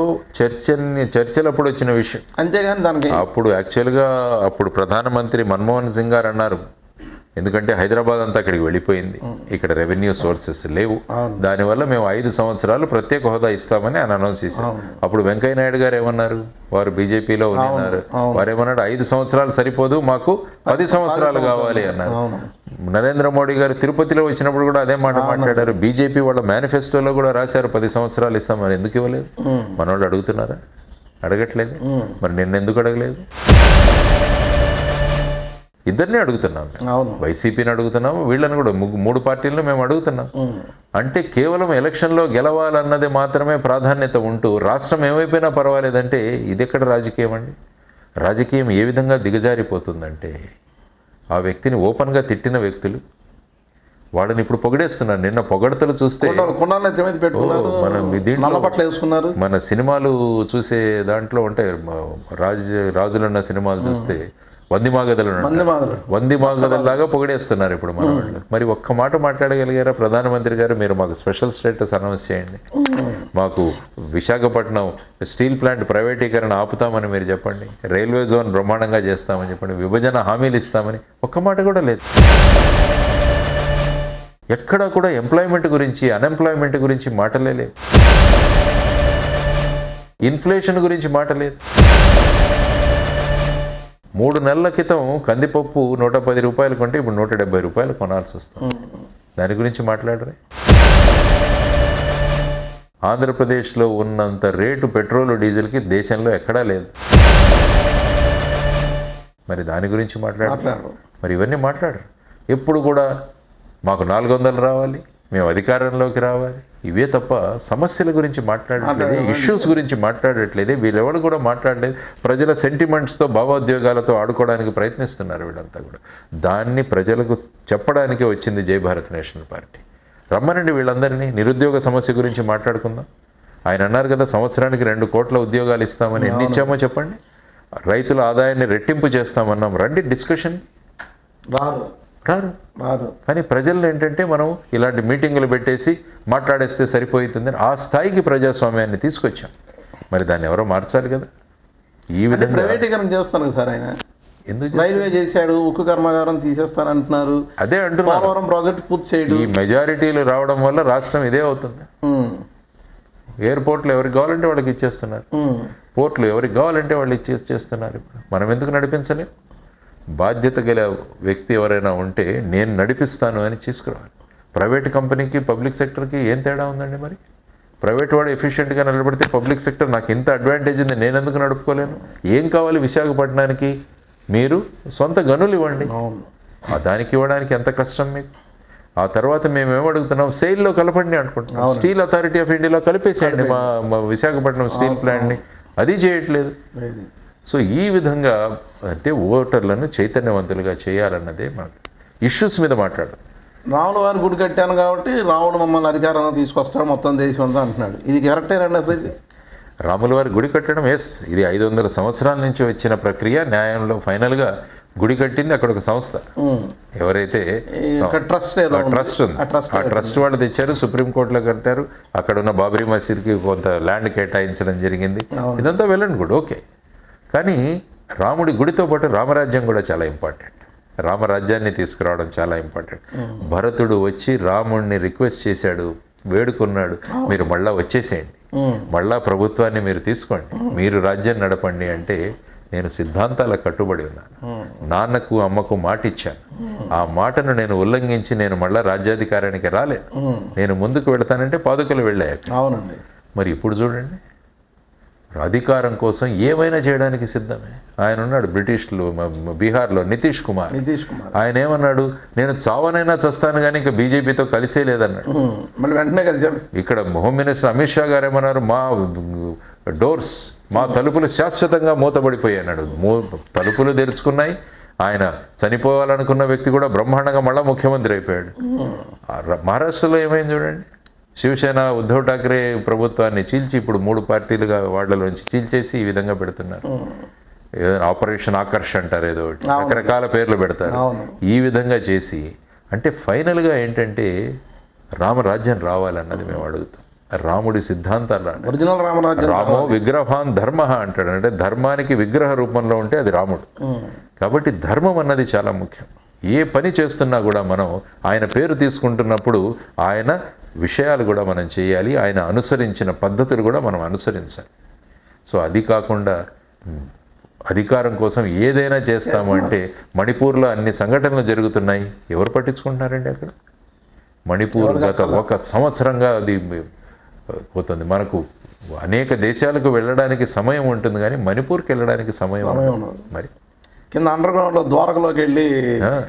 చర్చలప్పుడు వచ్చిన విషయం, అంతేగాని దానికి అప్పుడు యాక్చువల్గా అప్పుడు ప్రధానమంత్రి మన్మోహన్ సింగ్ గారు అన్నారు, ఎందుకంటే హైదరాబాద్ అంతా అక్కడికి వెళ్ళిపోయింది, ఇక్కడ రెవెన్యూ సోర్సెస్ లేవు, దానివల్ల మేము 5 సంవత్సరాలు ప్రత్యేక హోదా ఇస్తామని ఆయన అనౌన్స్ చేశారు. అప్పుడు వెంకయ్య నాయుడు గారు ఏమన్నారు, వారు బీజేపీలో ఉన్నారు, వారు ఏమన్నాడు 5 సంవత్సరాలు సరిపోదు, మాకు 10 సంవత్సరాలు కావాలి అన్నారు. నరేంద్ర మోడీ గారు తిరుపతిలో వచ్చినప్పుడు కూడా అదే మాట మాట్లాడారు. బీజేపీ వాళ్ళ మేనిఫెస్టోలో కూడా రాశారు 10 సంవత్సరాలు ఇస్తామని. ఎందుకు ఇవ్వలేదు? మనోళ్ళు అడుగుతున్నారా? అడగట్లేదు. మరి నిన్నెందుకు అడగలేదు? ఇద్దరిని అడుగుతున్నాం, వైసీపీని అడుగుతున్నాము, వీళ్ళని కూడా 3 పార్టీలను మేము అడుగుతున్నాం. అంటే కేవలం ఎలక్షన్లో గెలవాలన్నది మాత్రమే ప్రాధాన్యత ఉంటూ రాష్ట్రం ఏమైపోయినా పర్వాలేదంటే ఇది ఎక్కడ రాజకీయం అండి? రాజకీయం ఏ విధంగా దిగజారిపోతుందంటే ఆ వ్యక్తిని ఓపెన్గా తిట్టిన వ్యక్తులు వాళ్ళని ఇప్పుడు పొగిడేస్తున్నారు. నిన్న పొగడతలు చూస్తే మన సినిమాలు చూసే దాంట్లో ఉంటాయి, రాజులున్న సినిమాలు చూస్తే వందిమాగదల్లాగా పొగిడేస్తున్నారు ఇప్పుడు మన వాళ్ళు. మరి ఒక్క మాట మాట్లాడగలిగారా ప్రధానమంత్రి గారు? మీరు మాకు స్పెషల్ స్టేటస్ అనౌన్స్ చేయండి, మాకు విశాఖపట్నం స్టీల్ ప్లాంట్ ప్రైవేటీకరణ ఆపుతామని మీరు చెప్పండి, రైల్వే జోన్ బ్రహ్మాండంగా చేస్తామని చెప్పండి, విభజన హామీలు ఇస్తామని ఒక్క మాట కూడా లేదు. ఎక్కడా కూడా ఎంప్లాయ్మెంట్ గురించి, అన్ఎంప్లాయ్మెంట్ గురించి మాటలే లేవు, ఇన్ఫ్లేషన్ గురించి మాట లేదు. 3 నెలల క్రితం కందిపప్పు 110 రూపాయలు కొంటే ఇప్పుడు 170 రూపాయలు కొనాల్సి వస్తుంది. దాని గురించి మాట్లాడరే? ఆంధ్రప్రదేశ్లో ఉన్నంత రేటు పెట్రోల్ డీజిల్కి దేశంలో ఎక్కడా లేదు. మరి దాని గురించి మాట్లాడరు. మరి ఇవన్నీ మాట్లాడరు. ఎప్పుడు కూడా మాకు 400 రావాలి, మేము అధికారంలోకి రావాలి, ఇవే తప్ప సమస్యల గురించి మాట్లాడట్లేదు, ఇష్యూస్ గురించి మాట్లాడట్లేదు. వీళ్ళెవరు కూడా మాట్లాడలేదు. ప్రజల సెంటిమెంట్స్తో, భావోద్వేగాలతో ఆడుకోవడానికి ప్రయత్నిస్తున్నారు వీళ్ళంతా కూడా. దాన్ని ప్రజలకు చెప్పడానికే వచ్చింది జై భారత్ నేషనల్ పార్టీ. రమ్మనండి వీళ్ళందరినీ, నిరుద్యోగ సమస్య గురించి మాట్లాడుకుందాం. ఆయన అన్నారు కదా సంవత్సరానికి 2 కోట్ల ఉద్యోగాలు ఇస్తామని. ఎన్ని ఇచ్చామో చెప్పండి. రైతుల ఆదాయాన్ని రెట్టింపు చేస్తామన్నాం. రండి డిస్కషన్. రారు. కానీ ప్రజల్లో ఏంటంటే మనం ఇలాంటి మీటింగులు పెట్టేసి మాట్లాడేస్తే సరిపోతుందని ఆ స్థాయికి ప్రజాస్వామ్యాన్ని తీసుకొచ్చాం. మరి దాన్ని ఎవరో మార్చాలి కదా. ఈ విధంగా ప్రైవేటీకరణ చేస్తాను సార్ ఆయన. ఎందుకు రైల్వే చేశాడు, ఉక్కు కర్మాగారం తీసేస్తానంటున్నారు, అదే అంటున్నారు. ప్రాజెక్ట్ పూర్తి చేయడు. ఈ మెజారిటీలు రావడం వల్ల రాష్ట్రం ఇదే అవుతుంది. ఎయిర్పోర్ట్లు ఎవరికి కావాలంటే వాళ్ళకి ఇచ్చేస్తున్నారు, పోర్ట్లు ఎవరికి కావాలంటే వాళ్ళు ఇచ్చేస్తున్నారు. మనం ఎందుకు నడిపించలేం? బాధ్యత గల వ్యక్తి ఎవరైనా ఉంటే నేను నడిపిస్తాను అని తీసుకురావాలి. ప్రైవేట్ కంపెనీకి పబ్లిక్ సెక్టర్కి ఏం తేడా ఉందండి? మరి ప్రైవేట్ వాడు ఎఫిషియెంట్గా నిలబడితే పబ్లిక్ సెక్టర్ నాకు ఇంత అడ్వాంటేజ్ ఉంది, నేను ఎందుకు నడుపుకోలేను? ఏం కావాలి విశాఖపట్నానికి? మీరు సొంత గనులు ఇవ్వండి, దానికి ఇవ్వడానికి ఎంత కష్టం మీకు? ఆ తర్వాత మేము ఏమడుగుతున్నాం, సెయిల్లో కలపండి అనుకుంటున్నాం. స్టీల్ అథారిటీ ఆఫ్ ఇండియాలో కలిపేసేయండి మా విశాఖపట్నం స్టీల్ ప్లాంట్ని. అది చేయట్లేదు. సో ఈ విధంగా అంటే ఓటర్లను చైతన్యవంతులుగా చేయాలన్నదే మనకు ఇష్యూస్ మీద మాట్లాడదు. రాముడు వారు గుడి కట్టాను కాబట్టి రాముడు మమ్మల్ని అధికారంలో తీసుకొస్తాడు మొత్తం దేశం అంతా అంటున్నాడు. ఇది కరెక్టేనండి అసలు? రాముల వారి గుడి కట్టడం ఇది 500 సంవత్సరాల నుంచి వచ్చిన ప్రక్రియ. న్యాయంలో ఫైనల్గా గుడి కట్టింది అక్కడ ఒక సంస్థ, ఎవరైతే ట్రస్ట్ ఉంది, ఆ ట్రస్ట్ వాళ్ళు తెచ్చారు, సుప్రీంకోర్టులో కట్టారు. అక్కడ ఉన్న బాబరీ మసీద్కి కొంత ల్యాండ్ కేటాయించడం జరిగింది. ఇదంతా వెళ్ళండి గుడి, ఓకే. కానీ రాముడి గుడితో పాటు రామరాజ్యం కూడా చాలా ఇంపార్టెంట్. రామరాజ్యాన్ని తీసుకురావడం చాలా ఇంపార్టెంట్. భరతుడు వచ్చి రాముడిని రిక్వెస్ట్ చేశాడు, వేడుకున్నాడు, మీరు మళ్ళా వచ్చేసేయండి, మళ్ళా ప్రభుత్వాన్ని మీరు తీసుకోండి, మీరు రాజ్యం నడపండి అంటే నేను సిద్ధాంతాలకు కట్టుబడి ఉన్నాను, నాన్నకు అమ్మకు మాట ఇచ్చాను, ఆ మాటను నేను ఉల్లంఘించి నేను మళ్ళా రాజ్యాధికారానికి రాలేను, నేను ముందుకు వెళతానంటే పాదుకలు వెళ్ళాయి. అవునండి. మరి ఇప్పుడు చూడండి, అధికారం కోసం ఏమైనా చేయడానికి సిద్ధమే. ఆయన ఉన్నాడు బ్రిటిష్లో, బీహార్లో నితీష్ కుమార్. ఆయన ఏమన్నాడు, నేను చావనైనా చస్తాను కానీ ఇంకా బీజేపీతో కలిసే లేదన్నాడు. ఇక్కడ హోమ్ మినిస్టర్ అమిత్ షా గారు ఏమన్నారు, మా తలుపులు శాశ్వతంగా మూతబడిపోయాయి అన్నాడు. తలుపులు తెరుచుకున్నాయి, ఆయన చనిపోవాలనుకున్న వ్యక్తి కూడా బ్రహ్మాండంగా మళ్ళీ ముఖ్యమంత్రి అయిపోయాడు. మహారాష్ట్రలో ఏమైంది చూడండి, శివసేన ఉద్ధవ్ ఠాక్రే ప్రభుత్వాన్ని చీల్చి ఇప్పుడు 3 పార్టీలుగా వాళ్లలోంచి చీల్చేసి ఈ విధంగా పెడుతున్నారు. ఏదైనా ఆపరేషన్ ఆకర్ష్ అంటారు, ఏదో ఒకటి రకరకాల పేర్లు పెడతారు. ఈ విధంగా చేసి అంటే ఫైనల్గా ఏంటంటే రామరాజ్యం రావాలన్నది మేము అడుగుతాం. రాముడి సిద్ధాంతాలు ఒరిజినల్ రామరాజ్యం, రామో విగ్రహాన్ ధర్మ అంటాడు. అంటే ధర్మానికి విగ్రహ రూపంలో ఉంటే అది రాముడు. కాబట్టి ధర్మం అన్నది చాలా ముఖ్యం. ఏ పని చేస్తున్నా కూడా మనం ఆయన పేరు తీసుకుంటున్నప్పుడు ఆయన విషయాలు కూడా మనం చేయాలి, ఆయన అనుసరించిన పద్ధతులు కూడా మనం అనుసరించాలి. సో అది కాకుండా అధికారం కోసం ఏదైనా చేస్తాము అంటే మణిపూర్లో అన్ని సంఘటనలు జరుగుతున్నాయి, ఎవరు పట్టించుకుంటున్నారండి అక్కడ? మణిపూర్ గత 1 సంవత్సరంగా అది పోతుంది. మనకు అనేక దేశాలకు వెళ్ళడానికి సమయం ఉంటుంది, కానీ మణిపూర్కి వెళ్ళడానికి సమయం మరి కింద అండర్ గ్రౌండ్ లో ద్వారకలోకి వెళ్ళి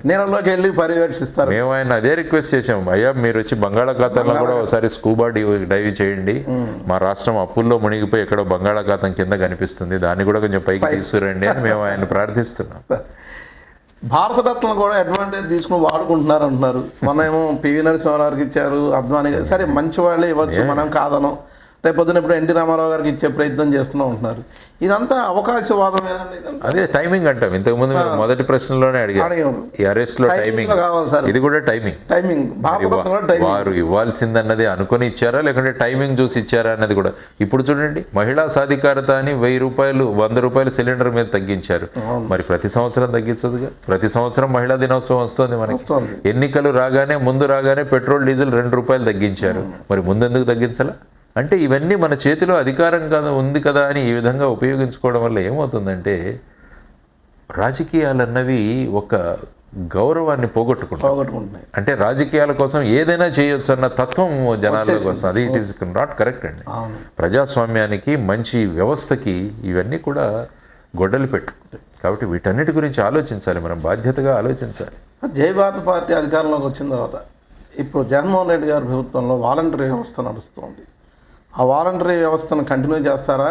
నీళ్ళలోకి వెళ్ళి పర్యవేక్షిస్తారు. మేము ఆయన అదే రిక్వెస్ట్ చేసాము, అయ్యా మీరు వచ్చి బంగాళాఖాతంలో కూడా ఒకసారి స్కూబా డైవ్ చేయండి, మా రాష్ట్రం అప్పుల్లో మునిగిపోయి ఎక్కడో బంగాళాఖాతం కింద కనిపిస్తుంది, దాన్ని కూడా కొంచెం పైకి తీసుకురండి అని మేము ఆయన ప్రార్థిస్తున్నాం. భారతరత్న కూడా అడ్వాంటేజ్ తీసుకుని వాడుకుంటున్నారు అంటున్నారు. మనమేమో పివి నరసింహారావుకి ఇచ్చారు, అద్వానీ సరే మంచి వాళ్ళే ఇవ్వచ్చు, మనం కాదనం. రేపొద్దున ఇప్పుడు ఎన్టీ రామారావు గారికి ఇచ్చే ప్రయత్నం చేస్తూ ఉంటున్నారు. ఇదంతా అవకాశవాదమేనండి. అదే టైమింగ్ అంటాం. ఇంతకుముందు మీరు మొదటి ప్రశ్నలోనే అడిగారు, ఈ అరెస్ట్ లో టైమింగ్ కావాలి సార్. ఇది కూడా టైమింగ్ వారు ఇవ్వాల్సిందన్నది అనుకుని ఇచ్చారా లేకుంటే టైమింగ్ చూసి ఇచ్చారా అన్నది కూడా. ఇప్పుడు చూడండి, మహిళా సాధికారత అని 1000 రూపాయలు 100 రూపాయలు సిలిండర్ మీద తగ్గించారు. మరి ప్రతి సంవత్సరం తగ్గించదుగా. ప్రతి సంవత్సరం మహిళా దినోత్సవం వస్తుంది మనకి. ఎన్నికలు ముందు రాగానే పెట్రోల్ డీజిల్ 2 రూపాయలు తగ్గించారు. మరి ముందెందుకు తగ్గించాలా? అంటే ఇవన్నీ మన చేతిలో అధికారం కదా ఉంది కదా అని ఈ విధంగా ఉపయోగించుకోవడం వల్ల ఏమవుతుందంటే రాజకీయాలన్నవి ఒక గౌరవాన్ని పోగొట్టుకుంటాయి. అంటే రాజకీయాల కోసం ఏదైనా చేయొచ్చు అన్న తత్వం జనాల్లోకి వస్తుంది. అది ఇట్ ఈస్ నాట్ కరెక్ట్ అండి. ప్రజాస్వామ్యానికి మంచి వ్యవస్థకి ఇవన్నీ కూడా గొడ్డలి పెట్టుకుంటాయి. కాబట్టి వీటన్నిటి గురించి ఆలోచించాలి, మనం బాధ్యతగా ఆలోచించాలి. జై భారత్ పార్టీ అధికారంలోకి వచ్చిన తర్వాత ఇప్పుడు జగన్మోహన్ రెడ్డి గారి ప్రభుత్వంలో వాలంటరీ వ్యవస్థ నడుస్తుంది. ఆ వాలంటరీ వ్యవస్థను కంటిన్యూ చేస్తారా,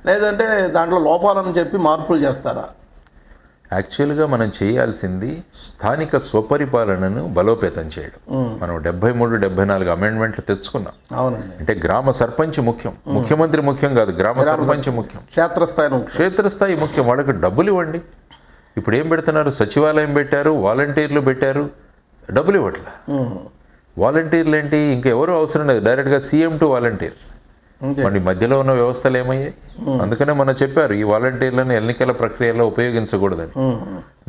లేదంటే దాంట్లో లోపాలని చెప్పి మార్పులు చేస్తారా? యాక్చువల్గా మనం చేయాల్సింది స్థానిక స్వపరిపాలనను బలోపేతం చేయడం. మనం 73, 74 అమెండ్మెంట్లు తెచ్చుకున్నాం. అవునండి. అంటే గ్రామ సర్పంచ్ ముఖ్యం, ముఖ్యమంత్రి ముఖ్యం కాదు, గ్రామ సర్పంచ్ ముఖ్యం, క్షేత్రస్థాయి ముఖ్యం. వాళ్ళకి డబ్బులు ఇవ్వండి. ఇప్పుడు ఏం పెడుతున్నారు, సచివాలయం పెట్టారు, వాలంటీర్లు పెట్టారు, డబ్బులు ఇవ్వట్లే. వాలంటీర్లు ఏంటి, ఇంకెవరూ అవసరం లేదు, డైరెక్ట్గా సీఎం టు వాలంటీర్. మన మధ్యలో ఉన్న వ్యవస్థలు ఏమయ్యాయి? అందుకనే మనం చెప్పారు ఈ వాలంటీర్లను ఎన్నికల ప్రక్రియలో ఉపయోగించకూడదని.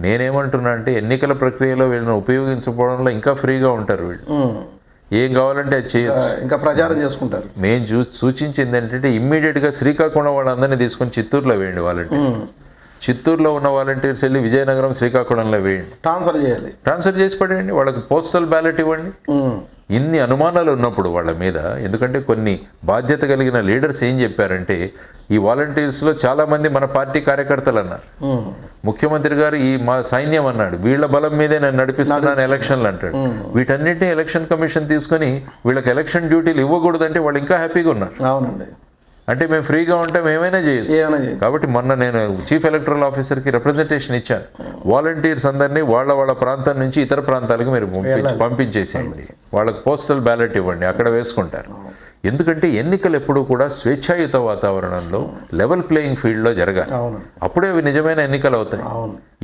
నేనేమంటున్నా అంటే ఎన్నికల ప్రక్రియలో వీళ్ళని ఉపయోగించకపోవడంలో ఇంకా ఫ్రీగా ఉంటారు వీళ్ళు. ఏం కావాలంటే అది చేయొచ్చు, ఇంకా ప్రచారం చేసుకుంటారు. నేను సూచించింది ఏంటంటే ఇమ్మీడియట్గా శ్రీకాకుళం వాళ్ళందరినీ తీసుకొని చిత్తూరులో వేయండి వాలంటీర్. చిత్తూరులో ఉన్న వాలంటీర్స్ వెళ్ళి విజయనగరం, శ్రీకాకుళంలో వేయండి, ట్రాన్స్ఫర్ చేసి పడేయండి, వాళ్ళకి పోస్టల్ బ్యాలెట్ ఇవ్వండి. ఇన్ని అనుమానాలు ఉన్నప్పుడు వాళ్ళ మీద, ఎందుకంటే కొన్ని బాధ్యత కలిగిన లీడర్స్ ఏం చెప్పారంటే ఈ వాలంటీర్స్లో చాలామంది మన పార్టీ కార్యకర్తలు అన్నారు. ముఖ్యమంత్రి గారు ఈ మా సైన్యం అన్నాడు, వీళ్ళ బలం మీదే నేను నడిపిస్తున్నాను ఎలక్షన్లు అంటాడు. వీటన్నిటిని ఎలక్షన్ కమిషన్ తీసుకొని వీళ్ళకి ఎలక్షన్ డ్యూటీలు ఇవ్వకూడదంటే వాళ్ళు ఇంకా హ్యాపీగా ఉన్నారు. అవునండి. అంటే మేము ఫ్రీగా ఉంటే మేమైనా చేయొచ్చు. కాబట్టి మొన్న నేను చీఫ్ ఎలక్టరల్ ఆఫీసర్కి రిప్రజెంటేషన్ ఇచ్చాను, వాలంటీర్స్ అందరినీ వాళ్ళ ప్రాంతం నుంచి ఇతర ప్రాంతాలకు మీరు పంపించేసేయండి, వాళ్ళకి పోస్టల్ బ్యాలెట్ ఇవ్వండి, అక్కడ వేసుకుంటారు. ఎందుకంటే ఎన్నికలు ఎప్పుడూ కూడా స్వేచ్ఛాయుత వాతావరణంలో లెవెల్ ప్లేయింగ్ ఫీల్డ్లో జరగాలి, అప్పుడే అవి నిజమైన ఎన్నికలు అవుతాయి.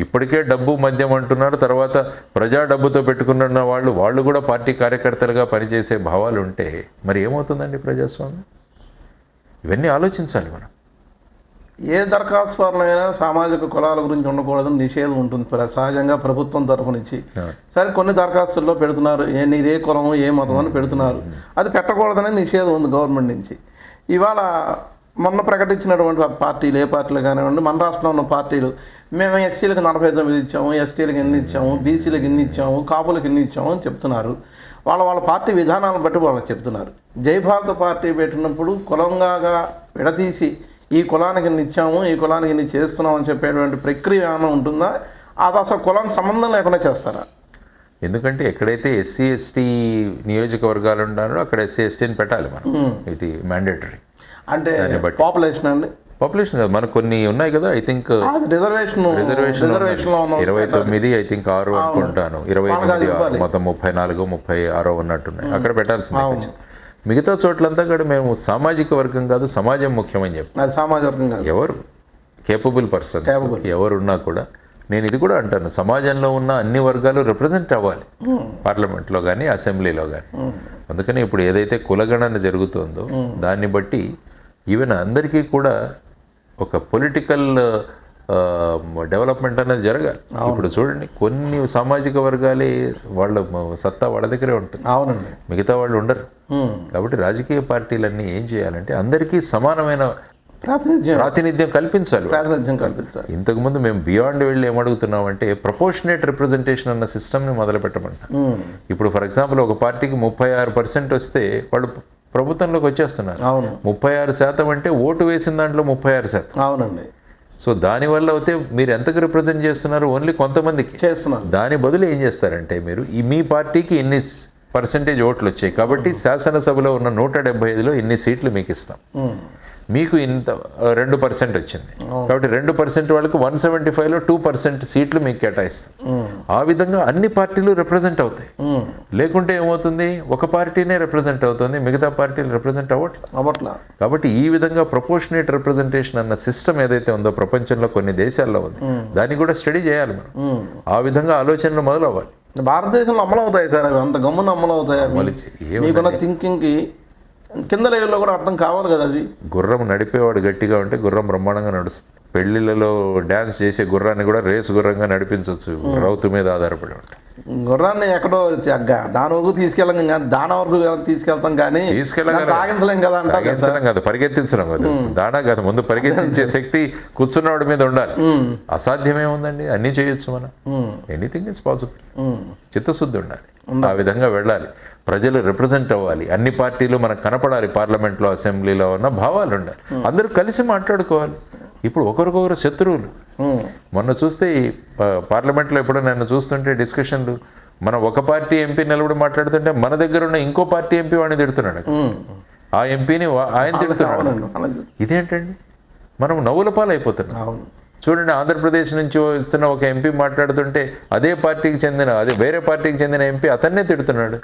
ఇప్పటికే డబ్బు మద్యం అంటున్నారు, తర్వాత ప్రజా డబ్బుతో పెట్టుకున్న వాళ్ళు కూడా పార్టీ కార్యకర్తలుగా పనిచేసే భావాలు ఉంటే మరి ఏమవుతుందండి ప్రజాస్వామ్యం? ఇవన్నీ ఆలోచించాలి మనం. ఏ దరఖాస్తుదారులైనా సామాజిక కులాల గురించి ఉండకూడదని నిషేధం ఉంటుంది సహజంగా ప్రభుత్వం తరఫు నుంచి. సరే కొన్ని దరఖాస్తుల్లో పెడుతున్నారు, నీదే కులము ఏ మతం అని పెడుతున్నారు, అది పెట్టకూడదని నిషేధం ఉంది గవర్నమెంట్ నుంచి. ఇవాళ మొన్న ప్రకటించినటువంటి పార్టీలు, ఏ పార్టీలు కానివ్వండి, మన రాష్ట్రంలో ఉన్న పార్టీలు, మేము ఎస్సీలకు 49 ఇచ్చాము, ఎస్టీలకు ఎన్ని ఇచ్చాము, బీసీలకు ఎన్ని ఇచ్చాము, కాపులకు ఎన్ని ఇచ్చాము అని చెప్తున్నారు. వాళ్ళ పార్టీ విధానాలను బట్టి వాళ్ళకి చెప్తున్నారు. జై భారత పార్టీ పెట్టినప్పుడు కులంగా విడదీసి ఈ కులానికి ఇన్ని ఇచ్చాము, ఈ కులానికి ఇన్ని చేస్తున్నాం అని చెప్పేటువంటి ప్రక్రియ ఏమైనా ఉంటుందా? అది అసలు కులానికి సంబంధం లేకుండా చేస్తారా? ఎందుకంటే ఎక్కడైతే ఎస్సీ ఎస్టీ నియోజకవర్గాలు ఉన్నారో అక్కడ ఎస్సీ ఎస్టీని పెట్టాలి మనం, ఇది మ్యాండేటరీ. అంటే పాపులేషన్ అండి, పాపులేషన్ కాదు, మనకు కొన్ని ఉన్నాయి కదా. I think reservation 29 I think 6 అనుకుంటాను, 28 మొత్తం 34 36 ఉన్నట్టున్నాయి. అక్కడ పెట్టాల్సింది. మిగతా చోట్లంతా కూడా మేము సామాజిక వర్గం కాదు సమాజం ముఖ్యమని చెప్పి, సామాజిక వర్గం కాదు, ఎవరు కేపబుల్ పర్సన్స్ ఎవరున్నా కూడా నేను ఇది కూడా అంటాను, సమాజంలో ఉన్న అన్ని వర్గాలు రిప్రజెంట్ అవ్వాలి పార్లమెంట్లో కానీ అసెంబ్లీలో కానీ. అందుకని ఇప్పుడు ఏదైతే కులగణన జరుగుతుందో దాన్ని బట్టి ఈవెన్ అందరికీ కూడా ఒక పొలిటికల్ డెవలప్మెంట్ అనేది జరగాలి. ఇప్పుడు చూడండి కొన్ని సామాజిక వర్గాలే వాళ్ళ సత్తా వాళ్ళ దగ్గరే ఉంటుంది, అవునండి, మిగతా వాళ్ళు ఉండరు. కాబట్టి రాజకీయ పార్టీలన్నీ ఏం చేయాలంటే అందరికీ సమానమైన ప్రాతినిధ్యం కల్పించాలి. ఇంతకుముందు మేము బియాండ్ వెళ్ళి ఏమడుగుతున్నామంటే ప్రపోర్షనేట్ రిప్రజెంటేషన్ అన్న సిస్టమ్ని మొదలు పెట్టమంటాం. ఇప్పుడు ఫర్ ఎగ్జాంపుల్ ఒక పార్టీకి 36% వస్తే వాళ్ళు ప్రభుత్వంలోకి వచ్చేస్తున్నారు. 36% అంటే ఓటు వేసిన దాంట్లో 36%. అవునండి. సో దానివల్ల అయితే మీరు ఎంతకు రిప్రజెంట్ చేస్తున్నారు? ఓన్లీ కొంతమందికి చేస్తున్నారు. దాని బదులు ఏం చేస్తారంటే మీరు మీ పార్టీకి ఇన్ని % ఓట్లు వచ్చాయి కాబట్టి శాసనసభలో ఉన్న 175లో ఇన్ని సీట్లు మీకు ఇస్తాం, మీకు ఇంత 2% వచ్చింది కాబట్టి 2% వాళ్ళకి 175లో 2% సీట్లు మీకు కేటాయిస్తాం. ఆ విధంగా అన్ని పార్టీలు రిప్రజెంట్ అవుతాయి. లేకుంటే ఏమవుతుంది, ఒక పార్టీనే రిప్రజెంట్ అవుతుంది, మిగతా పార్టీలు రిప్రజెంట్ అవ్వట్లా. కాబట్టి ఈ విధంగా ప్రపోర్షనేట్ రిప్రజెంటేషన్ అన్న సిస్టమ్ ఏదైతే ఉందో ప్రపంచంలో కొన్ని దేశాల్లో ఉంది, దాన్ని కూడా స్టడీ చేయాలి మనం. ఆ విధంగా ఆలోచనలు మొదలు అవ్వాలి. భారతదేశంలో అమలు అవుతాయి సార్, అంత గమ్మున అమలు అవుతాయి. మీకున్న థింకింగ్కి కింద లెవెల్లో కూడా అర్థం కావాలి కదా. అది గుర్రం నడిపేవాడు గట్టిగా ఉంటే గుర్రం బ్రహ్మాండంగా నడుస్తుంది. పెళ్లిళ్ళలో డ్యాన్స్ చేసే గుర్రాన్ని కూడా రేసు గుర్రంగా నడిపించవచ్చు, రౌతు మీద ఆధారపడి ఉంటాయి. గుర్రాన్ని ఎక్కడో దాని వరకు తీసుకెళ్ళం కానీ దాన వరకు తీసుకెళ్తాం కానీ తాగించలేం కదా. తాగించడం కాదు, పరిగెత్తించడం కాదు, దానా కాదు. ముందు పరిగెత్తించే శక్తి కూర్చున్నవాడి మీద ఉండాలి. అసాధ్యమేముందండి, అన్నీ చేయొచ్చు మనం. Anything is possible. చిత్తశుద్ధి ఉండాలి, ఆ విధంగా వెళ్ళాలి. ప్రజలు రిప్రజెంట్ అవ్వాలి, అన్ని పార్టీలు మనకు కనపడాలి, పార్లమెంట్లో అసెంబ్లీలో ఉన్న భావాలు ఉండాలి, అందరూ కలిసి మాట్లాడుకోవాలి. ఇప్పుడు ఒకరికొకరు శత్రువులు. మొన్న చూస్తే పార్లమెంట్లో ఎప్పుడో నన్ను చూస్తుంటే డిస్కషన్లు, మనం ఒక పార్టీ ఎంపీ నిలబడి మాట్లాడుతుంటే మన దగ్గర ఉన్న ఇంకో పార్టీ ఎంపీ వాడిని తిడుతున్నాడు, ఆ ఎంపీని ఆయన తిడుతున్నాడు. ఇదేంటండి, మనం నవ్వుల పాలు అయిపోతున్నాం. చూడండి, ఆంధ్రప్రదేశ్ నుంచి వస్తున్న ఒక ఎంపీ మాట్లాడుతుంటే అదే పార్టీకి చెందిన వేరే పార్టీకి చెందిన ఎంపీ అతన్నే తిడుతున్నాడు.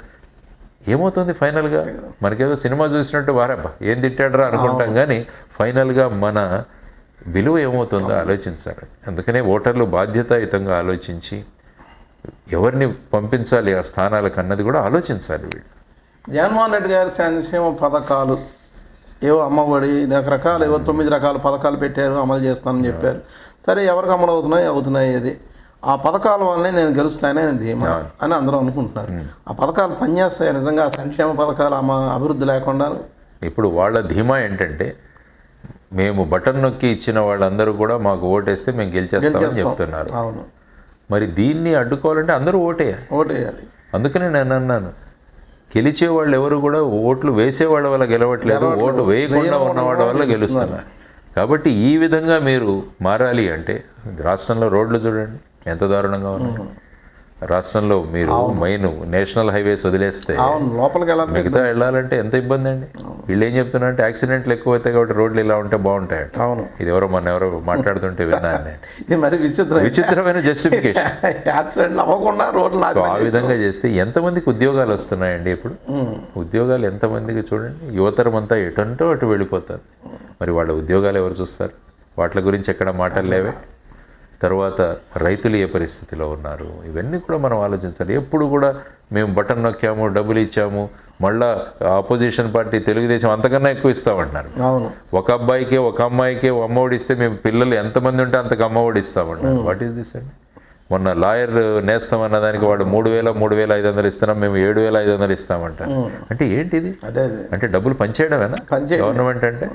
ఏమవుతుంది ఫైనల్గా? మనకేదో సినిమా చూసినట్టు వారబ్బా ఏం తిట్టాడరా అనుకుంటాం, కానీ ఫైనల్గా మన విలువ ఏమవుతుందో ఆలోచించాలి. అందుకనే ఓటర్లు బాధ్యతాయుతంగా ఆలోచించి ఎవరిని పంపించాలి ఆ స్థానాలకు అన్నది కూడా ఆలోచించాలి. వీళ్ళు జగన్మోహన్ రెడ్డి గారి సంక్షేమ పథకాలు ఏవో అమ్మఒడి రకరకాలు ఏవో 9 రకాల పథకాలు పెట్టారు, అమలు చేస్తానని చెప్పారు. సరే, ఎవరికి అమలు అవుతున్నాయి అది ఆ పథకాల వల్లనే నేను గెలుస్తానే ధీమా అని అందరూ అనుకుంటున్నారు. ఆ పథకాలు పనిచేస్తాయి నిజంగా? సంక్షేమ పథకాలు అభివృద్ధి లేకుండా ఇప్పుడు వాళ్ళ ధీమా ఏంటంటే మేము బటన్ నొక్కి ఇచ్చిన వాళ్ళందరూ కూడా మాకు ఓటేస్తే మేము గెలిచేస్తామని చెప్తున్నారు. మరి దీన్ని అడ్డుకోవాలంటే అందరూ ఓటేయాలి. అందుకని నేను అన్నాను, గెలిచే వాళ్ళు ఎవరు కూడా ఓట్లు వేసేవాళ్ళ వల్ల గెలవట్లేదు, ఓటు వేయకుండా ఉన్నవాళ్ళ వల్ల గెలుస్తున్నారు. కాబట్టి ఈ విధంగా మీరు మారాలి అంటే రాష్ట్రంలో రోడ్లు చూడండి ఎంత దారుణంగా ఉన్నాయి. రాష్ట్రంలో మీరు మెయిన్ నేషనల్ హైవేస్ వదిలేస్తే మిగతా వెళ్ళాలంటే ఎంత ఇబ్బంది అండి. వీళ్ళు ఏం చెప్తున్నారంటే యాక్సిడెంట్లు ఎక్కువ అవుతాయి కాబట్టి రోడ్లు ఇలా ఉంటే బాగుంటాయంట. ఇది ఎవరో మాట్లాడుతుంటే విన్నాను. విచిత్రమైన జస్టిఫికేషన్. ఆ విధంగా చేస్తే ఎంతమందికి ఉద్యోగాలు వస్తున్నాయండి? ఇప్పుడు ఉద్యోగాలు ఎంతమందికి చూడండి, యువతరం అంతా ఎటంటో అటు వెళ్ళిపోతారు. మరి వాళ్ళ ఉద్యోగాలు ఎవరు చూస్తారు? వాటి గురించి ఎక్కడ మాటలు లేవే. తర్వాత రైతులు ఏ పరిస్థితిలో ఉన్నారు, ఇవన్నీ కూడా మనం ఆలోచించాలి. ఎప్పుడు కూడా మేము బటన్ నొక్కాము, డబ్బులు ఇచ్చాము, మళ్ళా ఆపోజిషన్ పార్టీ తెలుగుదేశం అంతకన్నా ఎక్కువ ఇస్తామంటున్నారు. ఒక అబ్బాయికే ఒక అమ్మాయికే అమ్మఒడి ఇస్తే మేము పిల్లలు ఎంతమంది ఉంటే అంతకు అమ్మఒడి ఇస్తామంటున్నారు. వాట్ ఈస్ దిస్ అండి? మొన్న లాయర్ నేస్తాం అన్న దానికి వాడు 3,000 3,500 ఇస్తున్నాం, మేము 7,500 ఇస్తామంటారు. అంటే ఏంటిది? అంటే డబ్బులు పంచేయడమేనా గవర్నమెంట్ అంటే?